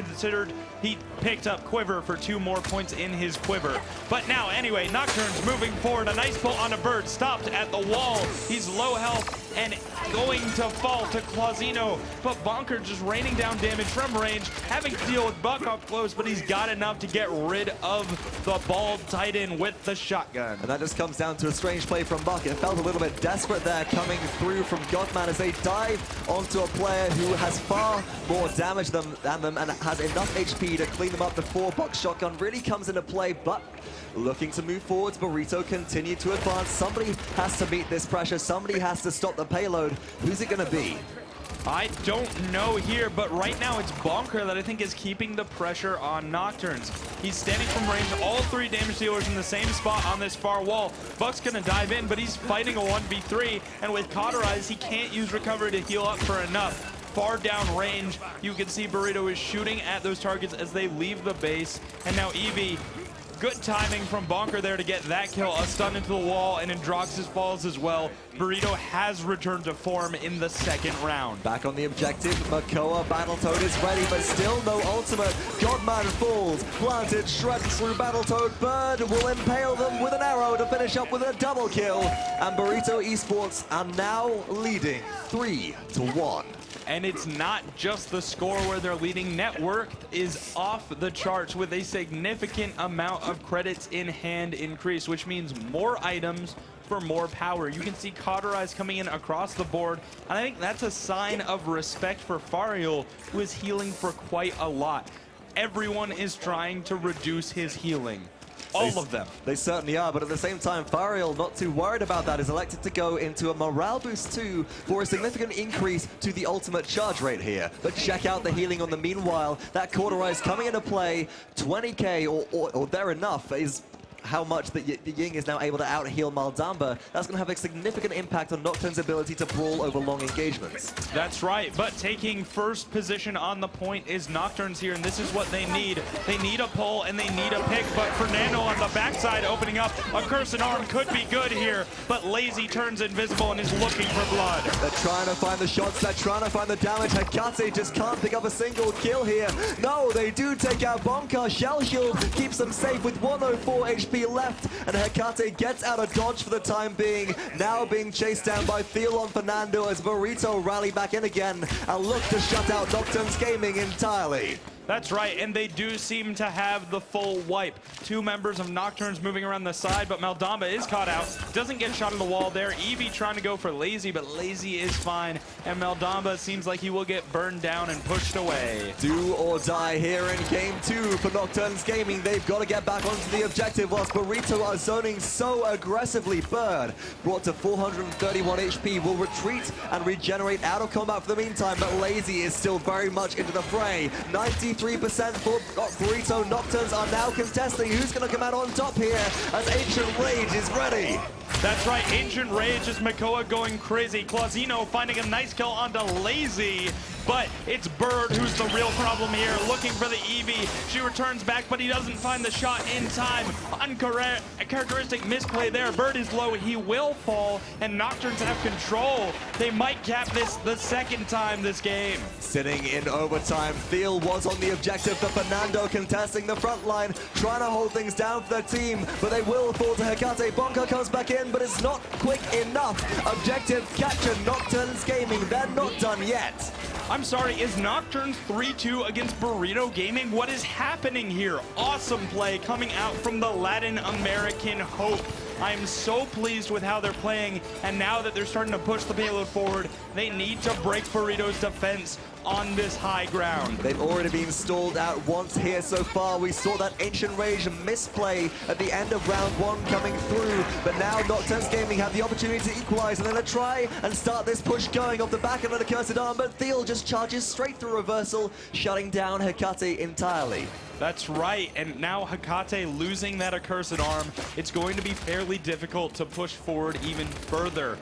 he picked up Quiver for 2 more points in his Quiver. But now, anyway, Nocturnes moving forward. A nice pull on a Bird, stopped at the wall. He's low health and going to fall to Klauzinho, but bonkar just raining down damage from range, having to deal with Buck up close, but he's got enough to get rid of the bald Titan with the shotgun. And that just comes down to a strange play from Buck. It felt a little bit desperate there coming through from Godman as they dive onto a player who has far more damage than them and has enough HP to clean them up before Buck's shotgun really comes into play, but looking to move forwards. Burrito continue to advance. Somebody has to meet this pressure. Somebody has to stop the payload. Who's it going to be? I don't know here, but right now it's bonkar that I think is keeping the pressure on Nocturnes. He's standing from range, all 3 damage dealers in the same spot on this far wall. Buck's gonna dive in, but he's fighting a 1v3, and with cauterized, he can't use recovery to heal up for enough. Far down range, you can see Burrito is shooting at those targets as they leave the base, and now Eevee, good timing from bonkar there to get that kill, a stun into the wall, and Androxus falls as well. Burrito has returned to form in the 2nd round. Back on the objective, Makoa, BattleToad is ready, but still no ultimate. Godman falls, Planted shreds through BattleToad. Bird will impale them with an arrow to finish up with a double kill. And Burrito Esports are now leading 3-1. And it's not just the score where they're leading. Network is off the charts with a significant amount of credits in hand increase, which means more items for more power. You can see Cauterize coming in across the board, and I think that's a sign of respect for Fariul, who is healing for quite a lot. Everyone is trying to reduce his healing. All of them. They certainly are, but at the same time, Fariul, not too worried about that, is elected to go into a morale boost too for a significant increase to the ultimate charge rate here. But check out the healing on the meanwhile. That Cauterize coming into play, 20k or there enough is how much that Ying is now able to out-heal Maldamba. That's going to have a significant impact on Nocturn's ability to brawl over long engagements. That's right, but taking first position on the point is Nocturns here, and this is what they need. They need a pull and they need a pick, but Fernando on the backside opening up. A cursed arm could be good here, but Laizy turns invisible and is looking for blood. They're trying to find the shots, they're trying to find the damage. Hecate just can't pick up a single kill here. No, they do take out bonkar. Shell Shield keeps them safe with 104 HP left, and Hecate gets out of dodge for the time being, now being chased down by Thiel on Fernando as Burrito rally back in again and look to shut out Nocturns Gaming entirely. That's right, and they do seem to have the full wipe. Two members of Nocturnes moving around the side, but Maldamba is caught out. Doesn't get shot in the wall there. Eevee trying to go for Laizy, but Laizy is fine. And Maldamba seems like he will get burned down and pushed away. Do or die here in game 2 for Nocturns Gaming. They've got to get back onto the objective whilst Burrito are zoning so aggressively. Bird, brought to 431 HP, will retreat and regenerate out of combat for the meantime, but Laizy is still very much into the fray. 93% for Burrito. Nocturns are now contesting who's going to come out on top here as Ancient Rage is ready. That's right, Ancient Rage is Makoa going crazy. Klauzinho finding a nice kill onto Laizy, but it's Bird who's the real problem here, looking for the Eevee. She returns back, but he doesn't find the shot in time. Uncharacteristic misplay there. Bird is low, he will fall, and Nocturnes have control. They might cap this the second time this game. Sitting in overtime, Thiel was on the objective for Fernando, contesting the front line, trying to hold things down for their team, but they will fall to Hecate. bonkar comes back in, but it's not quick enough. Objective capture, Nocturns Gaming, they're not done yet. I'm sorry, is Nocturnes 3-2 against Burrito Gaming? What is happening here? Awesome play coming out from the Latin American Hope. I'm so pleased with how they're playing, and now that they're starting to push the payload forward, they need to break Burrito's defense on this high ground. They've already been stalled out once here so far. We saw that Ancient Rage misplay at the end of round 1 coming through, but now Nocturns Gaming have the opportunity to equalize, and they're going to try and start this push going off the back of the cursed arm, but Thiel just charges straight through reversal, shutting down Hecate entirely. That's right, and now Hecate losing that accursed arm, it's going to be fairly difficult to push forward even further.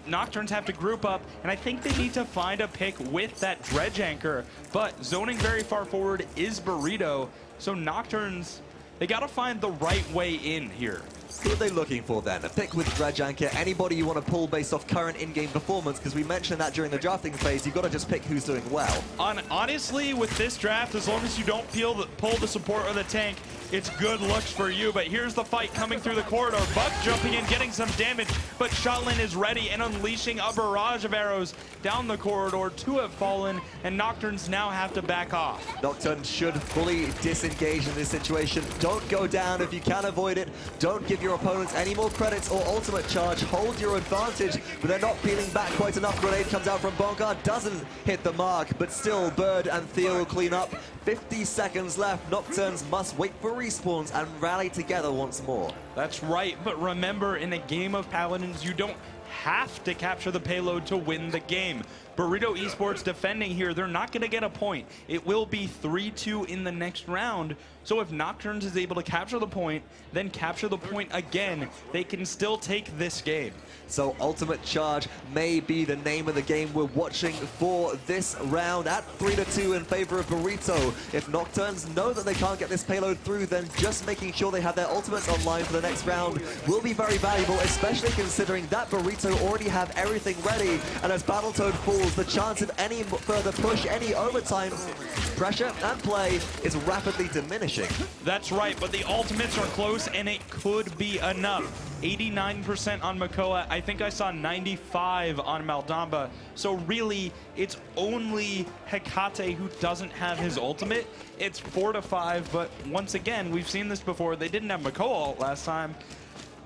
Nocturnes have to group up, and I think they need to find a pick with that Dredge Anchor, but zoning very far forward is Burrito, so Nocturnes, they gotta find the right way in here. Who are they looking for then? A pick with Dredge Anchor, anybody you want to pull based off current in-game performance, because we mentioned that during the drafting phase, you've got to just pick who's doing well. Honestly, with this draft, as long as you don't pull the support or the tank, it's good looks for you, but here's the fight coming through the corridor. Buck jumping in, getting some damage, but Shotlin is ready and unleashing a barrage of arrows down the corridor. 2 have fallen, and Nocturnes now have to back off. Nocturnes should fully disengage in this situation. Don't go down if you can avoid it. Don't give your opponents any more credits or ultimate charge. Hold your advantage, but they're not peeling back quite enough. Grenade comes out from bonkar, doesn't hit the mark, but still Bird and Thiel clean up. 50 seconds left. Nocturnes must wait for respawns and rally together once more. That's right, but remember, in a game of Paladins, you don't have to capture the payload to win the game. Burrito Esports defending here, they're not going to get a point. It will be 3-2 in the next round. So if Nocturnes is able to capture the point, then capture the point again, they can still take this game. So Ultimate Charge may be the name of the game we're watching for this round at 3-2 in favor of Burrito. If Nocturnes know that they can't get this payload through, then just making sure they have their ultimates online for the next round will be very valuable, especially considering that Burrito already have everything ready. And as Battletoad falls falls, the chance of any further push, any overtime pressure and play is rapidly diminishing. That's right, but the ultimates are close, and it could be enough. 89% on Makoa. I think I saw 95 on Maldamba. So really, it's only Hecate who doesn't have his ultimate. It's 4-5, but once again, we've seen this before. They didn't have Makoa ult last time.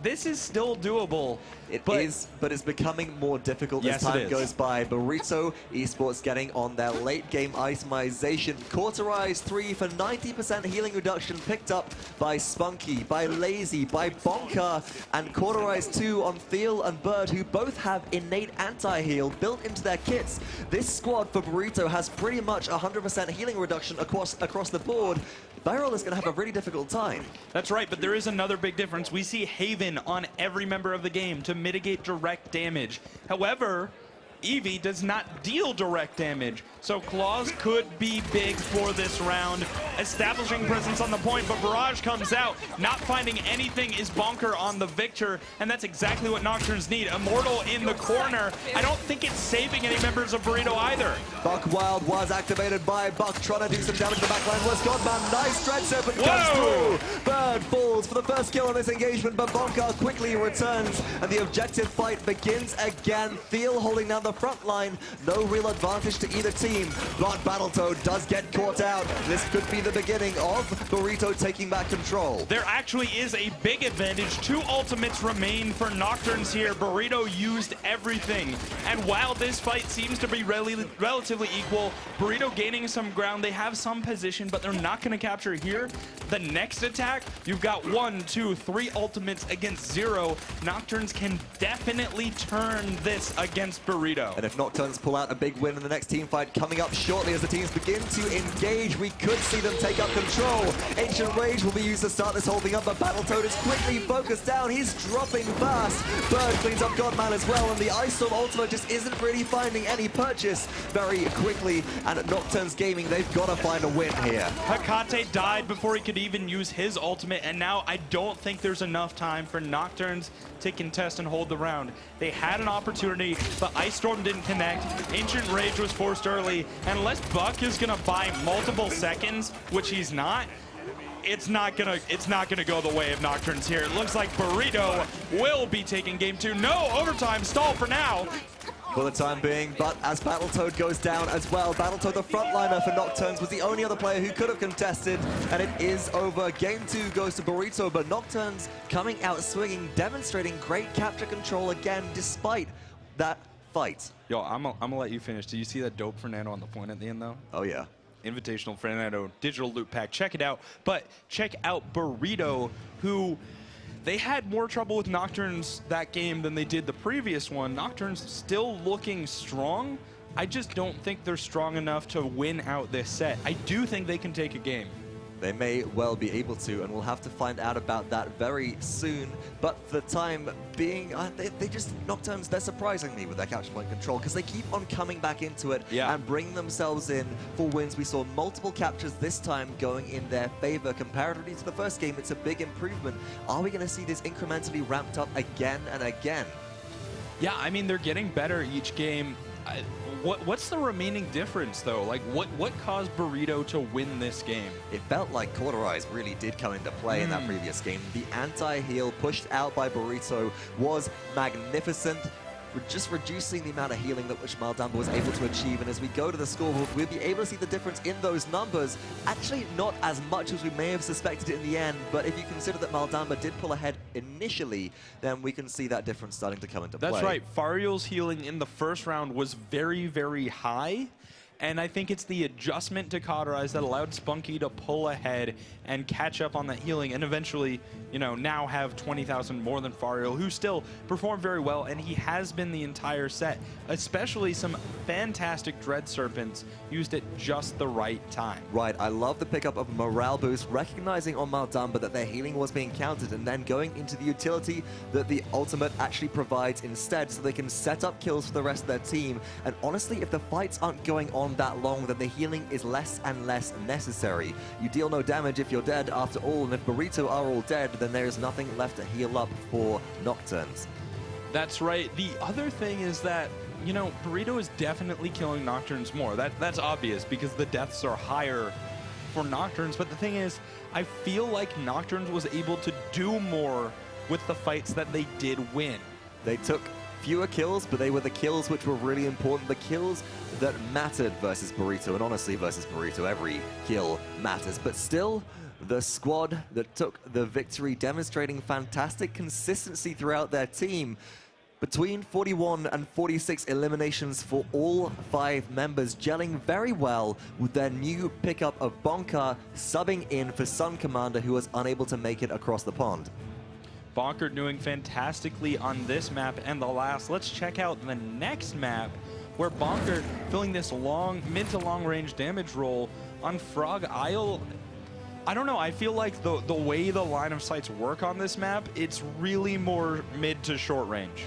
This is still doable. But it's becoming more difficult as time goes by. Burrito Esports getting on their late game itemization. Cauterize 3 for 90% healing reduction picked up by Spunkki, by Laizy, by bonkar, and Cauterize 2 on Thiel and Bird, who both have innate anti-heal built into their kits. This squad for Burrito has pretty much 100% healing reduction across the board. Fariul is going to have a really difficult time. That's right, but there is another big difference. We see Haven on every member of the game to mitigate direct damage. However, Eevee does not deal direct damage, so Claws could be big for this round. Establishing presence on the point, but Barrage comes out. Not finding anything is bonkar on the Victor, and that's exactly what Nocturns need. Immortal in the corner. I don't think it's saving any members of Burrito either. Buck Wild was activated by Buck, trying to do some damage to the backline. Was Godman, nice Dread Serpent comes through. Bird falls for the first kill on this engagement, but bonkar quickly returns, and the objective fight begins again. Thiel holding down the front line, no real advantage to either team, but BattleToad does get caught out. This could be the beginning of Burrito taking back control. There actually is a big advantage. 2 ultimates remain for Nocturns here. Burrito used everything, and while this fight seems to be relatively equal, Burrito gaining some ground, they have some position, but they're not going to capture here. The next attack, you've got 1, 2, 3 ultimates against 0. Nocturns can definitely turn this against Burrito. And if Nocturns pull out a big win in the next team fight coming up shortly as the teams begin to engage, we could see them take up control. Ancient Rage will be used to start this whole thing up, but BattleToad is quickly focused down. He's dropping fast. Bird cleans up Godman as well, and the Ice Storm ultimate just isn't really finding any purchase very quickly. And at Nocturns Gaming, they've got to find a win here. Hecate died before he could even use his ultimate, and now I don't think there's enough time for Nocturns to contest and hold the round. They had an opportunity, but Ice Storm didn't connect. Ancient Rage was forced early, and unless Buck is gonna buy multiple seconds, which he's not, it's not gonna go the way of Nocturns here. It looks like Burrito will be taking game 2. No overtime, stall for now. For the time being, but as BattleToad goes down as well, BattleToad, the frontliner for Nocturns, was the only other player who could have contested, and it is over. Game 2 goes to Burrito, but Nocturns coming out swinging, demonstrating great capture control again, despite that fight. Yo, I'm gonna let you finish. Do you see that dope Fernando on the point at the end, though? Oh, yeah. Invitational Fernando digital loot pack. Check it out. But check out Burrito, who they had more trouble with Nocturns that game than they did the previous one. Nocturns still looking strong. I just don't think they're strong enough to win out this set. I do think they can take a game. They may well be able to, and we'll have to find out about that very soon. But for the time being, they just, Nocturns, they're surprising me with their capture point control, because they keep on coming back into it and bringing themselves in for wins. We saw multiple captures this time going in their favor. Comparatively to the first game, it's a big improvement. Are we going to see this incrementally ramped up again and again? Yeah, I mean, they're getting better each game. What's the remaining difference, though? Like, what caused Burrito to win this game? It felt like Cauterize really did come into play in that previous game. The anti-heal pushed out by Burrito was magnificent. Just reducing the amount of healing that which Maldamba was able to achieve. And as we go to the scoreboard, we'll be able to see the difference in those numbers. Actually, not as much as we may have suspected in the end, but if you consider that Maldamba did pull ahead initially, then we can see that difference starting to come into play. That's right. Fariul's healing in the first round was very, very high. And I think it's the adjustment to Cauterize that allowed Spunkki to pull ahead and catch up on that healing, and eventually, you know, now have 20,000 more than Fariul, who still performed very well, and he has been the entire set, especially some fantastic Dread Serpents used at just the right time. Right, I love the pickup of morale boost, recognizing on Maldamba that their healing was being countered, and then going into the utility that the ultimate actually provides instead, so they can set up kills for the rest of their team. And honestly, if the fights aren't going on that long, then the healing is less and less necessary. You deal no damage if you're dead after all, and if Burrito are all dead, then there is nothing left to heal up for Nocturns. That's right. The other thing is that you know, Burrito is definitely killing Nocturns more. That's obvious because the deaths are higher for Nocturns. But the thing is, I feel like Nocturns was able to do more with the fights that they did win. They took fewer kills, but they were the kills which were really important, the kills that mattered versus Burrito. And honestly, versus Burrito, every kill matters. But still, the squad that took the victory, demonstrating fantastic consistency throughout their team. Between 41 and 46 eliminations for all 5 members, gelling very well with their new pickup of bonkar, subbing in for Sun Commander, who was unable to make it across the pond. bonkar doing fantastically on this map and the last. Let's check out the next map where bonkar filling this mid to long range damage role on Frog Isle. I don't know, I feel like the way the line of sights work on this map, it's really more mid to short range.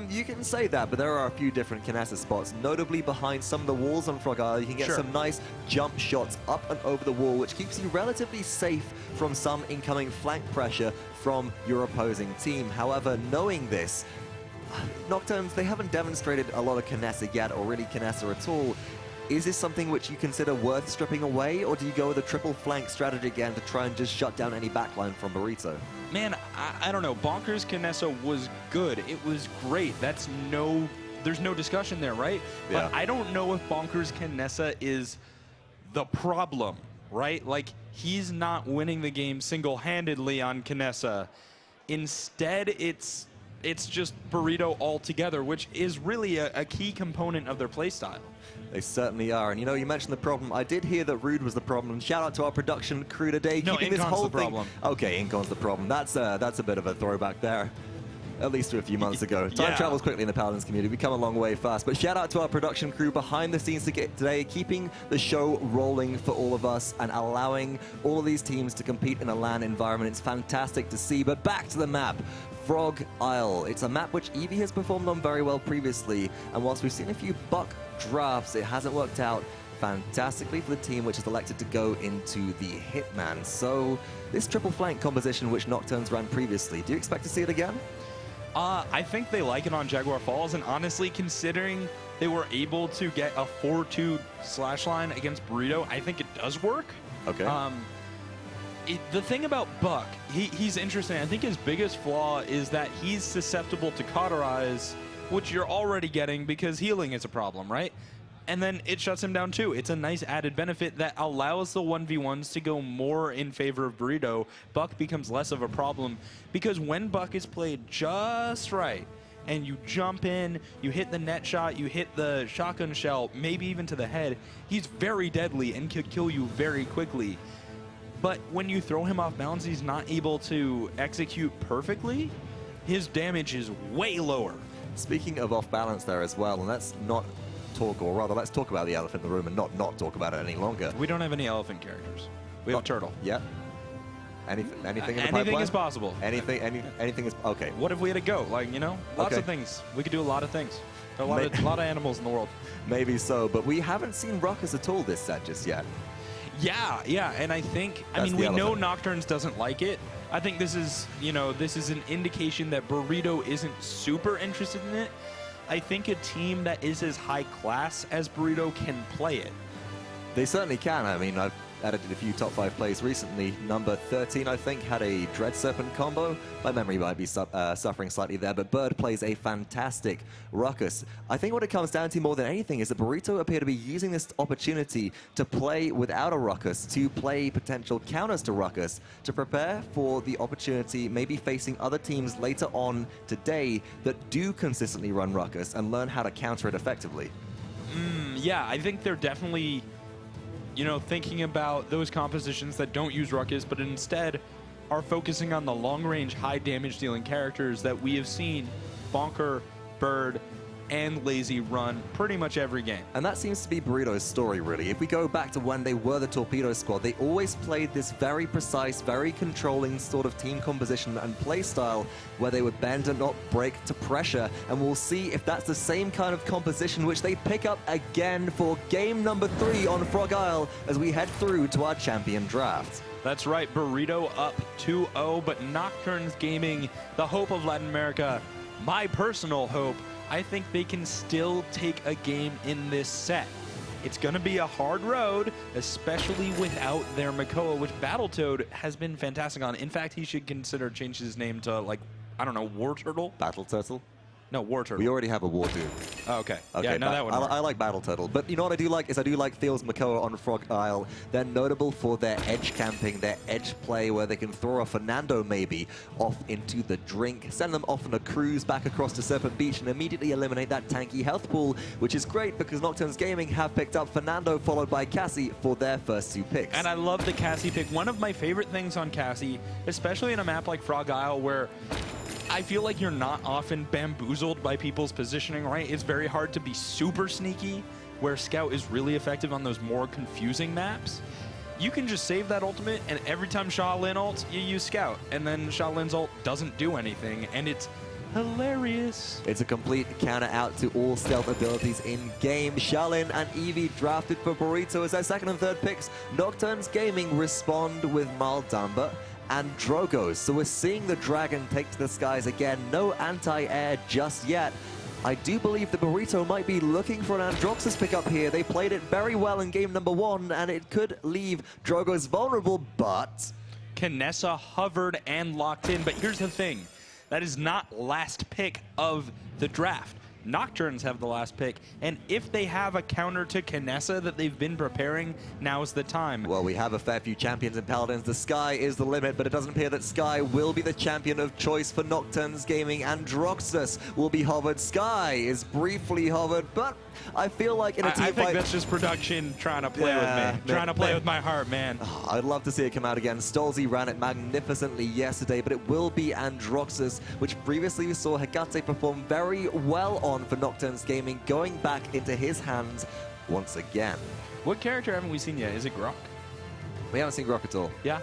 You can say that, but there are a few different Kinessa spots, notably behind some of the walls on Frog Isle. You can get some nice jump shots up and over the wall, which keeps you relatively safe from some incoming flank pressure from your opposing team. However, knowing this, Nocturns, they haven't demonstrated a lot of Kinessa yet, or really Kinessa at all. Is this something which you consider worth stripping away, or do you go with a triple flank strategy again to try and just shut down any backline from Burrito? Man, I don't know. Bonkar's Kinessa was good. It was great. There's no discussion there, right? Yeah. But I don't know if Bonkar's Kinessa is the problem, right? Like, he's not winning the game single-handedly on Kinessa. Instead, it's just Burrito altogether, which is really a key component of their playstyle. They certainly are. And you know, you mentioned the problem. I did hear that Rude was the problem. Shout out to our production crew today. No, keeping this Incon's whole the problem. Okay, Incon's the problem. That's a bit of a throwback there. At least to a few months ago. Time travels quickly in the Paladins community. We come a long way fast. But shout out to our production crew behind the scenes today, keeping the show rolling for all of us and allowing all of these teams to compete in a LAN environment. It's fantastic to see. But back to the map. Frog Isle. It's a map which Eevee has performed on very well previously. And whilst we've seen a few buck drafts, it hasn't worked out fantastically for the team which is elected to go into the Hitman. So this triple flank composition which Nocturns ran previously, do you expect to see it again? I think they like it on Jaguar Falls, and honestly, considering they were able to get a 4-2 slash line against Burrito, I think it does work. Okay. The thing about Buck, he's interesting. I think his biggest flaw is that he's susceptible to cauterize, which you're already getting because healing is a problem, right? And then it shuts him down too. It's a nice added benefit that allows the 1v1s to go more in favor of Burrito. Buck becomes less of a problem because when Buck is played just right, and you jump in, you hit the net shot, you hit the shotgun shell, maybe even to the head, he's very deadly and can kill you very quickly. But when you throw him off balance, he's not able to execute perfectly. His damage is way lower. Speaking of off balance there as well, and let's not talk, or rather let's talk about the elephant in the room and not talk about it any longer. We don't have any elephant characters. We have Turtle. Yeah. Anything in the Anything pipeline? is possible. Anything is okay. What if we had a goat? Like, you know, lots of things. We could do a lot of things. There are a lot of animals in the world. Maybe so, but we haven't seen Ruckus at all this set just yet. Yeah, and I think, we know Nocturns doesn't like it. I think this is, this is an indication that Burrito isn't super interested in it. I think a team that is as high class as Burrito can play it. They certainly can. I mean, I've edited a few top 5 plays recently. Number 13, I think, had a Dread Serpent combo. My memory might be suffering slightly there, but Bird plays a fantastic Ruckus. I think what it comes down to more than anything is that Burrito appear to be using this opportunity to play without a Ruckus, to play potential counters to Ruckus, to prepare for the opportunity, maybe facing other teams later on today that do consistently run Ruckus and learn how to counter it effectively. Yeah, I think they're definitely, thinking about those compositions that don't use Ruckus, but instead are focusing on the long-range, high-damage-dealing characters that we have seen bonkar, Bird, and Laizy run pretty much every game. And that seems to be Burrito's story, really. If we go back to when they were the Torpedo Squad, they always played this very precise, very controlling sort of team composition and play style where they would bend and not break to pressure. And we'll see if that's the same kind of composition which they pick up again for game number 3 on Frog Isle as we head through to our champion draft. That's right, Burrito up 2-0, but Nocturns Gaming, the hope of Latin America, my personal hope, I think they can still take a game in this set. It's going to be a hard road, especially without their Makoa, which BattleToad has been fantastic on. In fact, he should consider changing his name to, like, I don't know, War Turtle? Battle Turtle? No, War Turtle. We already have a War Dude. Oh, okay. Okay, Yeah, no, that one. I like Battle Turtle, but you know what I do like is I do like Thiel's Makoa on Frog Isle. They're notable for their edge camping, their edge play, where they can throw a Fernando maybe off into the drink, send them off on a cruise back across to Serpent Beach, and immediately eliminate that tanky health pool, which is great because Nocturns Gaming have picked up Fernando followed by Cassie for their first 2 picks. And I love the Cassie pick. One of my favorite things on Cassie, especially in a map like Frog Isle, where I feel like you're not often bamboozled by people's positioning, right? It's very hard to be super sneaky, where Scout is really effective on those more confusing maps. You can just save that ultimate, and every time Shaolin ults, you use Scout. And then Shaolin's ult doesn't do anything, and it's hilarious. It's a complete counter out to all stealth abilities in game. Shaolin and Eevee drafted for Burrito as their second and third picks. Nocturns Gaming respond with Maldamba and Drogos. So we're seeing the dragon take to the skies again. No anti-air just yet. I do believe the Burrito might be looking for an Androxus pickup here. They played it very well in game number 1, and it could leave Drogos vulnerable, but Kinessa hovered and locked in, but here's the thing. That is not last pick of the draft. Nocturns have the last pick, and if they have a counter to Kinessa that they've been preparing, now's the time. Well, we have a fair few champions in Paladins. The Sky is the limit, but it doesn't appear that Sky will be the champion of choice for Nocturns Gaming. Androxus will be hovered. Sky is briefly hovered, but I feel like in a team I think fight, that's just production trying to play with me. Trying to play with my heart, man. I'd love to see it come out again. Stolzy ran it magnificently yesterday, but it will be Androxus, which previously we saw Hecate perform very well on for Nocturns Gaming, going back into his hands once again. What character haven't we seen yet? Is it Grok? We haven't seen Grok at all. Yeah?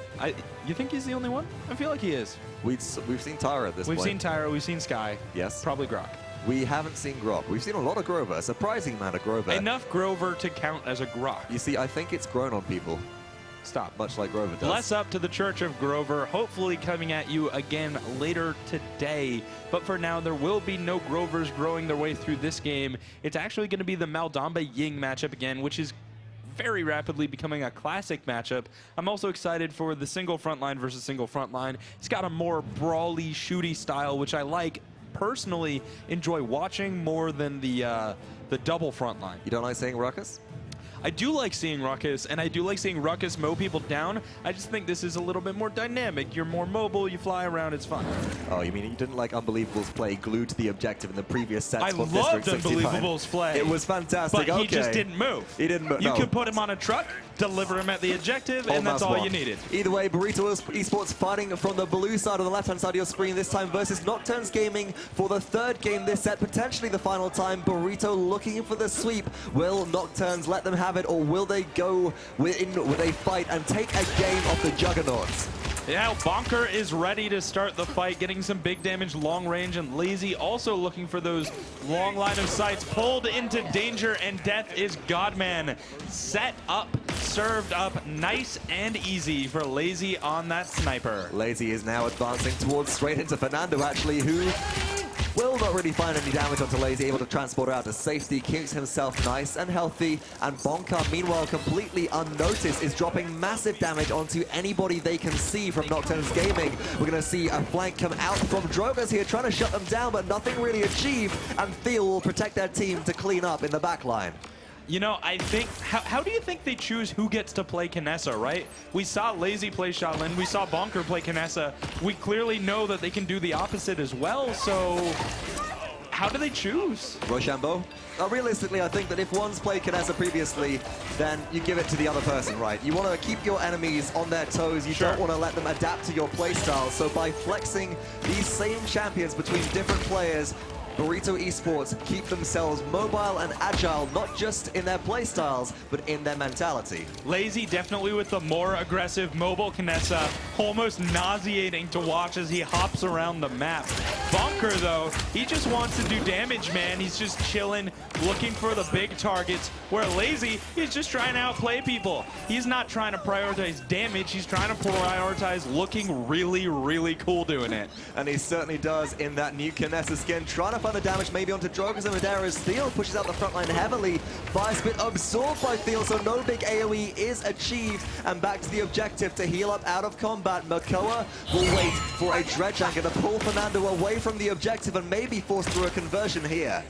You think he's the only one? I feel like he is. We've seen Tyra at this point. We've seen Tyra, we've seen Sky. Yes. Probably Grok. We haven't seen Grok. We've seen a lot of Grover, a surprising amount of Grover. Enough Grover to count as a Grok. You see, I think it's grown on people. Stop. Much like Grover does. Bless up to the Church of Grover, hopefully coming at you again later today. But for now, there will be no Grovers growing their way through this game. It's actually going to be the Maldamba Ying matchup again, which is very rapidly becoming a classic matchup. I'm also excited for the single frontline versus single frontline. It's got a more brawly, shooty style, which I like. Personally enjoy watching more than the double frontline. You don't like saying Ruckus? I do like seeing Ruckus, and I do like seeing Ruckus mow people down. I just think this is a little bit more dynamic. You're more mobile, you fly around, it's fun. Oh, you mean you didn't like Unbelievable's play glued to the objective in the previous sets? I loved Unbelievable's play. It was fantastic. But he just didn't move. He didn't move. You could put him on a truck, deliver him at the objective, and that's all you needed. Either way, Burrito Esports fighting from the blue side on the left-hand side of your screen this time versus Nocturns Gaming for the third game this set, potentially the final time. Burrito looking for the sweep. Will Nocturns let them have it, or will they go with a fight and take a game off the Juggernauts? Yeah, bonkar is ready to start the fight, getting some big damage long range, and Laizy also looking for those long line of sights, pulled into danger, and death is Godman. Set up, served up, nice and easy for Laizy on that sniper. Laizy is now advancing towards straight into Fernando, actually, who will not really find any damage onto Laizy, able to transport her out to safety, keeps himself nice and healthy, and bonkar, meanwhile, completely unnoticed, is dropping massive damage onto anybody they can see from Nocturns Gaming. We're going to see a flank come out from Drogos here, trying to shut them down, but nothing really achieved, and Thiel will protect their team to clean up in the back line. You know, I think, how do you think they choose who gets to play Kinessa, right? We saw Laizy play Shaolin, we saw bonkar play Kinessa. We clearly know that they can do the opposite as well, so how do they choose? Rochambeau? Realistically, I think that if one's played Kinessa previously, then you give it to the other person, right? You want to keep your enemies on their toes. You don't want to let them adapt to your playstyle. So by flexing these same champions between different players, Burrito Esports keep themselves mobile and agile, not just in their playstyles, but in their mentality. Laizy definitely with the more aggressive mobile Kinessa, almost nauseating to watch as he hops around the map. Bonkar, though, he just wants to do damage, man. He's just chilling, looking for the big targets, where Laizy is just trying to outplay people. He's not trying to prioritize damage, he's trying to prioritize looking really, really cool doing it. And he certainly does in that new Kinessa skin, trying to find the damage maybe onto Drogas and Madera's. Thiel pushes out the front line heavily. Fire Spit absorbed by Thiel, so no big AoE is achieved. And back to the objective to heal up out of combat. Makoa will wait for a Dredge Anchor to pull Fernando away from the objective and maybe force through a conversion here.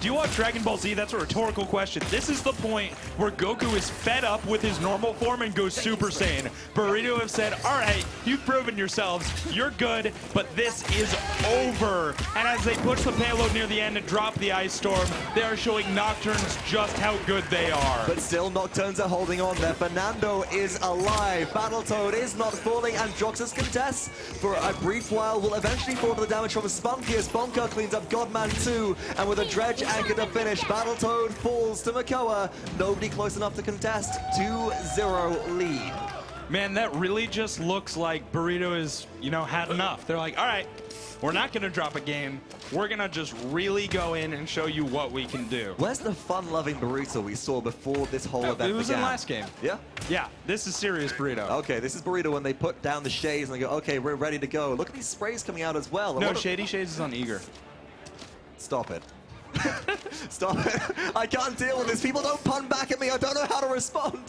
Do you watch Dragon Ball Z? That's a rhetorical question. This is the point where Goku is fed up with his normal form and goes Super Saiyan. Burrito have said, all right, you've proven yourselves, you're good, but this is over. And as they push the payload near the end and drop the Ice Storm, they are showing Nocturnes just how good they are. But still, Nocturnes are holding on there. Fernando is alive. Battletoad is not falling, and Droxus contests for a brief while. Will eventually fall to the damage from spunkki as bonkar cleans up Godman 2, and with a Dredge Anchor to finish, Battletoad falls to Makoa. Nobody close enough to contest. 2-0 lead. Man, that really just looks like Burrito is, you know, had enough. They're like, all right, we're not going to drop a game. We're going to just really go in and show you what we can do. Where's the fun-loving Burrito we saw before this whole event began? It was in last game. Yeah? Yeah, this is serious Burrito. Okay, this is Burrito when they put down the shades and they go, okay, we're ready to go. Look at these sprays coming out as well. No, Shady Shades is on Eager. Stop it. Stop it. I can't deal with this. People don't pun back at me. I don't know how to respond.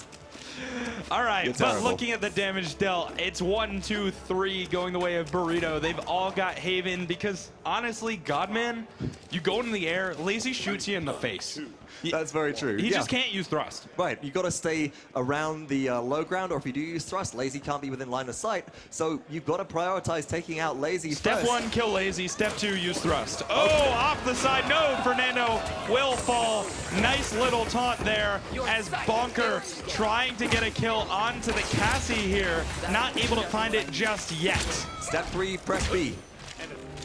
All right, but looking at the damage dealt, it's 1, 2, 3 going the way of Burrito. They've all got Haven because, honestly, Godman, you go in the air, Laizy shoots you in the face. That's very true. He just can't use thrust. Right, you got to stay around the low ground, or if you do use thrust, Laizy can't be within line of sight. So you've got to prioritize taking out Laizy Step first. 1, kill Laizy. Step 2, use thrust. Oh, off the side. No, Fernando will fall. Nice little taunt there as bonkar trying to get a kill onto the Cassie here. Not able to find it just yet. Step 3, press B.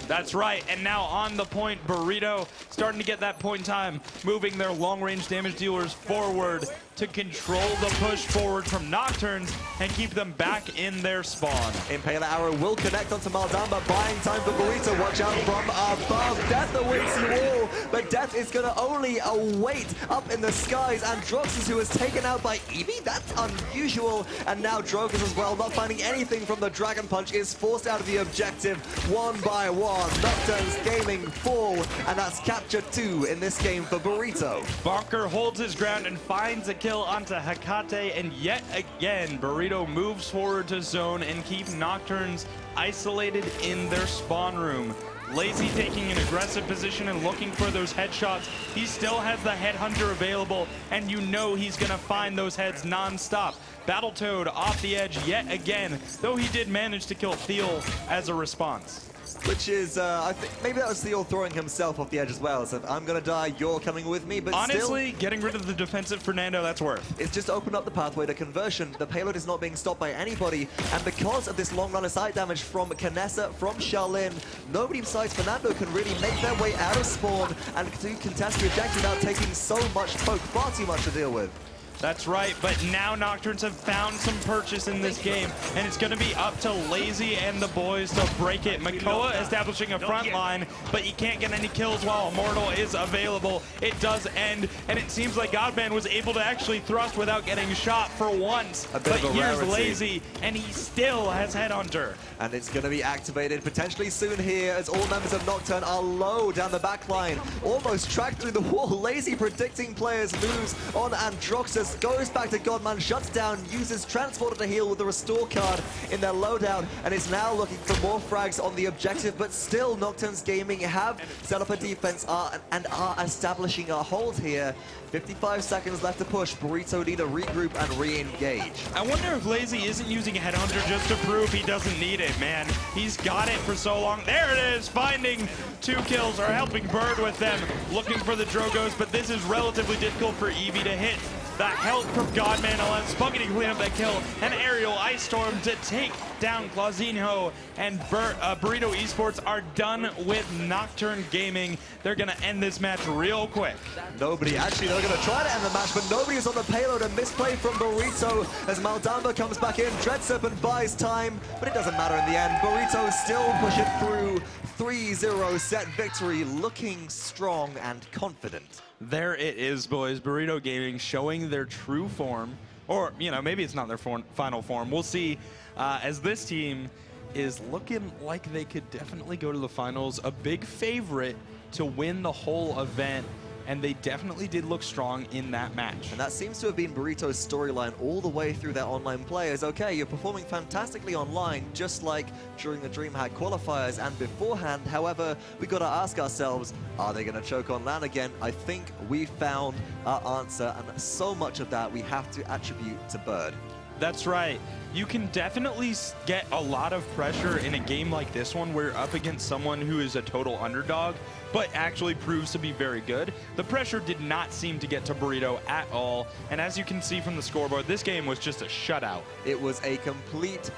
That's right, and now on the point, Burrito starting to get that point in time, moving their long-range damage dealers forward to control the push forward from Nocturnes and keep them back in their spawn. Impaler Arrow will connect onto Maldamba, buying time for Burrito. Watch out from above. Death awaits you all, but Death is going to only await up in the skies. And Droxus, who is taken out by Eevee, that's unusual. And now Drogas as well, not finding anything from the Dragon Punch, is forced out of the objective one by one. Nocturns Gaming fall, and that's capture 2 in this game for Burrito. Bonkar holds his ground and finds a kill onto Hecate, and yet again, Burrito moves forward to zone and keep Nocturnes isolated in their spawn room. Laizy taking an aggressive position and looking for those headshots. He still has the Headhunter available, and you know he's going to find those heads non-stop. Battletoad off the edge yet again, though he did manage to kill Thiel as a response. Which is, I think, maybe that was Thiel throwing himself off the edge as well. So I'm going to die, you're coming with me, but honestly, getting rid of the defensive Fernando, that's worth. It's just opened up the pathway to conversion. The payload is not being stopped by anybody, and because of this long line of sight damage from Kanessa, from Shaolin, nobody besides Fernando can really make their way out of spawn and to contest the objective without taking so much poke, far too much to deal with. That's right, but now Nocturnes have found some purchase in this game, and it's going to be up to Laizy and the boys to break it. Makoa establishing a front line, but he can't get any kills while Immortal is available. It does end, and it seems like Godman was able to actually thrust without getting shot for once. But here's Laizy, and he still has Headhunter. And it's going to be activated potentially soon here as all members of Nocturne are low down the back line. Almost tracked through the wall. Laizy predicting players moves on Androxus. Goes back to Godman, shuts down, uses Transporter to heal with the Restore card in their loadout, and is now looking for more frags on the objective, but still Nocturns Gaming have set up a defense and are establishing a hold here. 55 seconds left to push. Burrito need to regroup and re-engage. I wonder if Laizy isn't using Headhunter just to prove he doesn't need it, man. He's got it for so long. There it is, finding 2 kills, or helping Bird with them, looking for the Drogos, but this is relatively difficult for Eevee to hit. The help from Godman allows spunkki to clean up that kill, and Aerial Ice Storm to take down Klauzinho, and Burrito Esports are done with Nocturne Gaming. They're going to end this match real quick. Nobody, actually they're going to try to end the match, but nobody is on the payload. A misplay from Burrito as Maldamba comes back in. Dread Serpent buys time, but it doesn't matter in the end. Burrito still push it through. 3-0 set victory, looking strong and confident. There it is, boys. Burrito Gaming showing their true form. Or, you know, maybe it's not their final form. We'll see as this team is looking like they could definitely go to the finals. A big favorite to win the whole event, and they definitely did look strong in that match. And that seems to have been Burrito's storyline all the way through their online players. Okay, you're performing fantastically online, just like during the DreamHack qualifiers and beforehand. However, we got to ask ourselves, are they going to choke on LAN again? I think we found our answer, and so much of that we have to attribute to Bird. That's right. You can definitely get a lot of pressure in a game like this one where you're up against someone who is a total underdog, but actually proves to be very good. The pressure did not seem to get to Burrito at all, and as you can see from the scoreboard, this game was just a shutout. It was a complete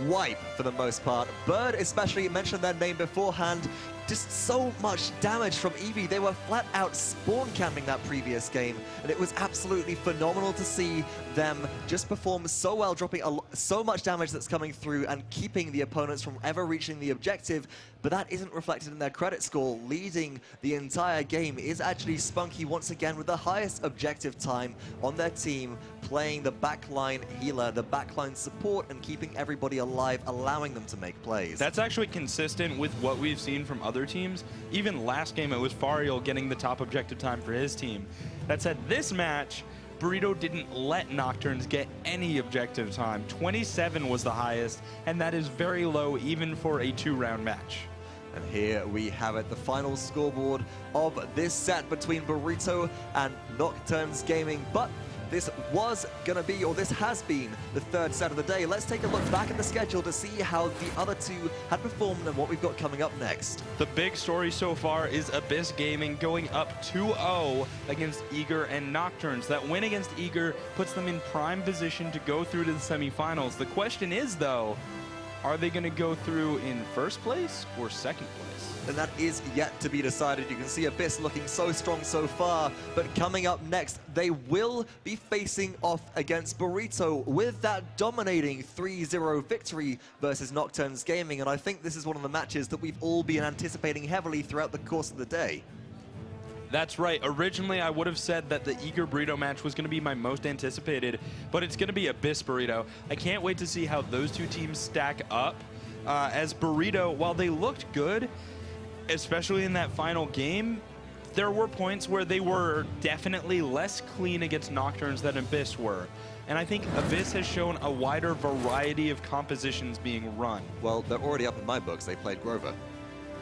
wipe for the most part. Bird especially, mentioned their name beforehand, just so much damage from Eevee. They were flat out spawn camping that previous game, and it was absolutely phenomenal to see them just perform so well, dropping so much damage that's coming through and keeping the opponents from ever reaching the objective. But that isn't reflected in their credit score. Leading the entire game is actually spunkki once again with the highest objective time on their team, playing the backline healer, the backline support, and keeping everybody alive, allowing them to make plays. That's actually consistent with what we've seen from other teams. Even last game, it was Fariul getting the top objective time for his team. That said, this match, Burrito didn't let Nocturns get any objective time. 27 was the highest, and that is very low even for a 2-round match. And here we have it, the final scoreboard of this set between Burrito and Nocturns Gaming. But this was going to be, or this has been, the third set of the day. Let's take a look back at the schedule to see how the other two had performed and what we've got coming up next. The big story so far is Abyss Gaming going up 2-0 against Eager and Nocturns. That win against Eager puts them in prime position to go through to the semifinals. The question is, though, are they going to go through in first place or second place? And that is yet to be decided. You can see Abyss looking so strong so far, but coming up next, they will be facing off against Burrito with that dominating 3-0 victory versus Nocturns Gaming. And I think this is one of the matches that we've all been anticipating heavily throughout the course of the day. That's right. Originally, I would have said that the Eager Burrito match was going to be my most anticipated, but it's going to be Abyss Burrito. I can't wait to see how those two teams stack up. As Burrito, while they looked good, especially in that final game, there were points where they were definitely less clean against Nocturns than Abyss were. And I think Abyss has shown a wider variety of compositions being run. Well, they're already up in my books. They played Grover.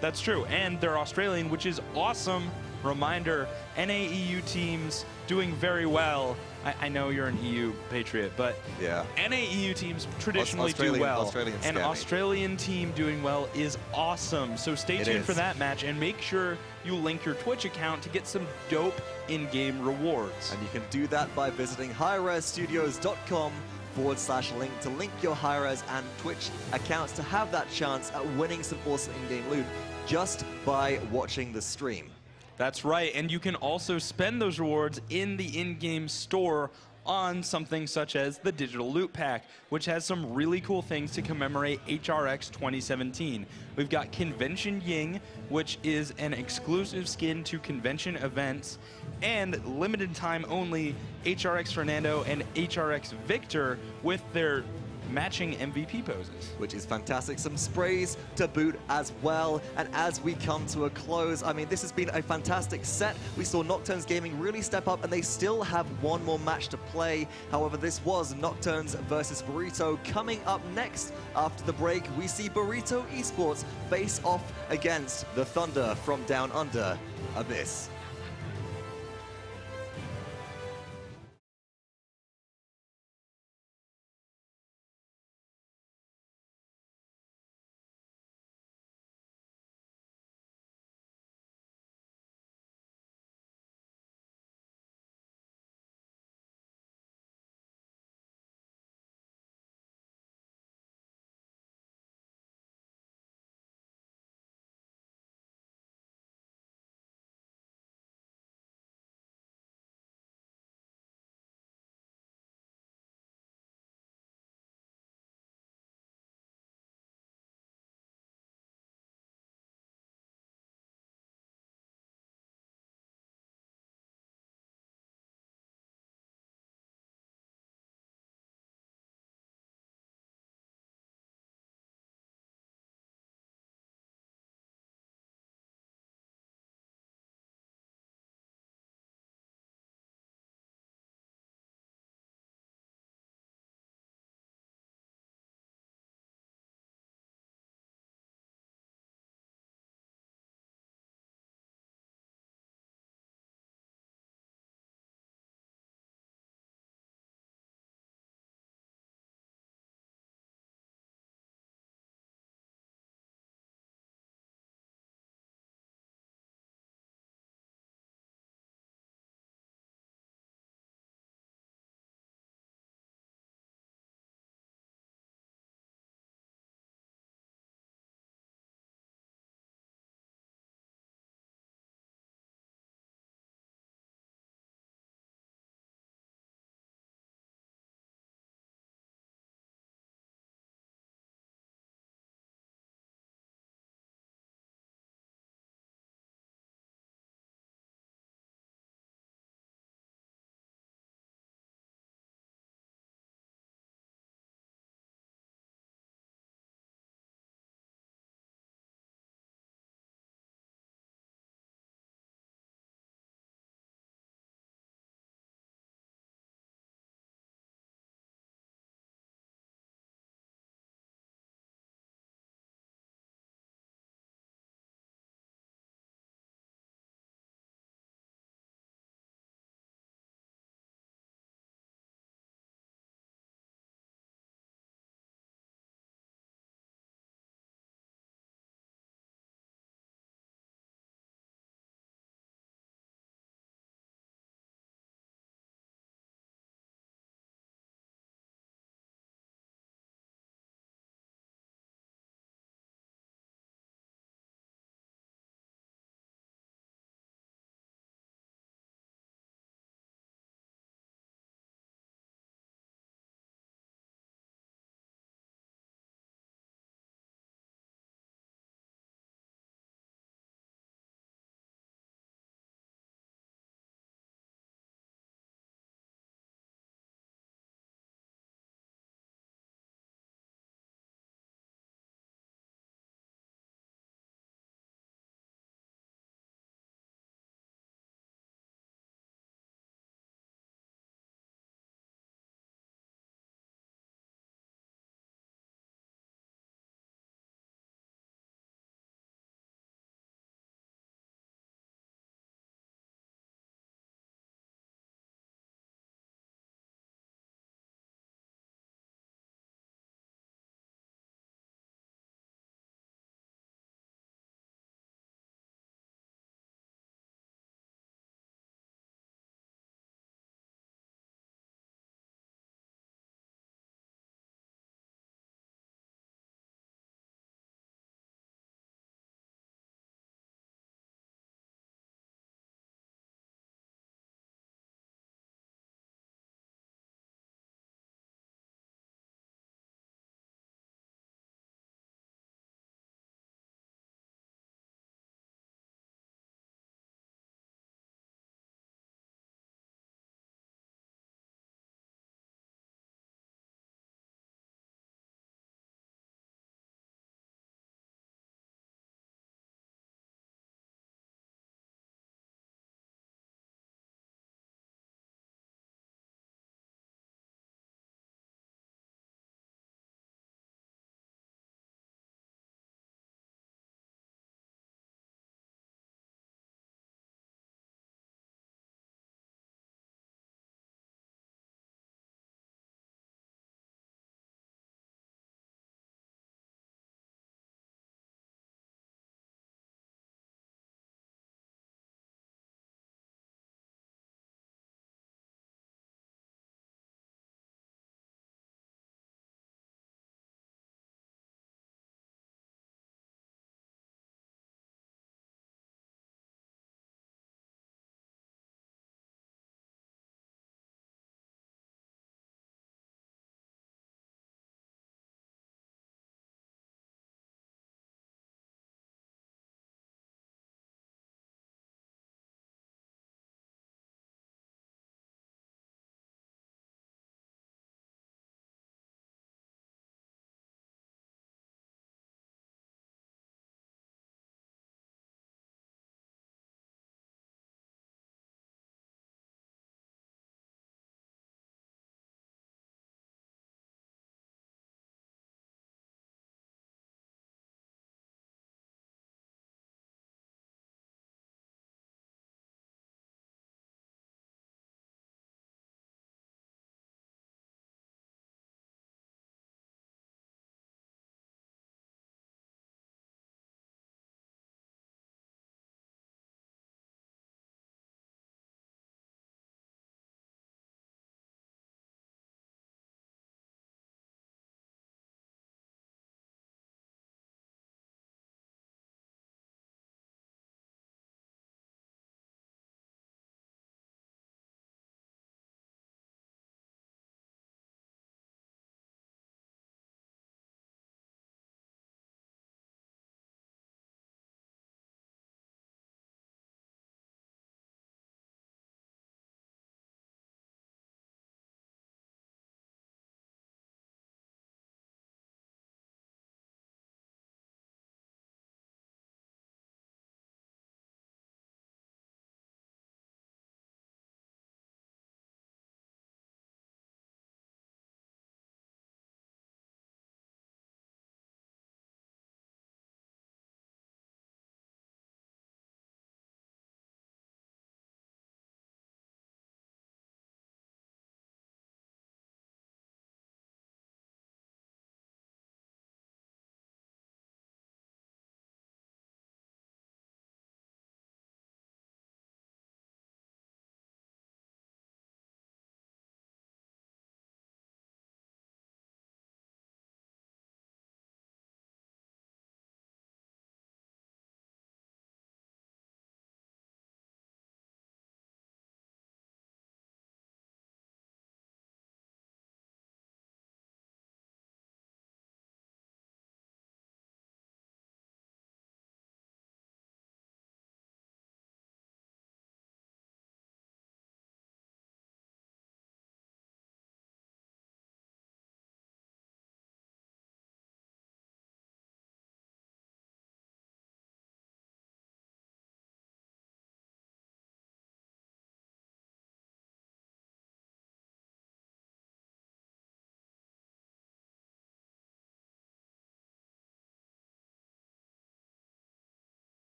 That's true, and they're Australian, which is awesome. Reminder, NAEU teams doing very well. I know you're an EU patriot, but yeah, NAEU teams traditionally do well. An Australian team doing well is awesome. So stay tuned for that match, and make sure you link your Twitch account to get some dope in-game rewards. And you can do that by visiting highresstudios.com/link to link your Hi-Res and Twitch accounts to have that chance at winning some awesome in-game loot just by watching the stream. That's right, and you can also spend those rewards in the in-game store on something such as the Digital Loot Pack, which has some really cool things to commemorate HRX 2017. We've got Convention Ying, which is an exclusive skin to convention events, and limited time only HRX Fernando and HRX Victor with their matching MVP poses. Which is fantastic. Some sprays to boot as well. And as we come to a close, I mean, this has been a fantastic set. We saw Nocturns Gaming really step up, and they still have one more match to play. However, this was Nocturns versus Burrito. Coming up next, after the break, we see Burrito Esports face off against the Thunder from Down Under, Abyss.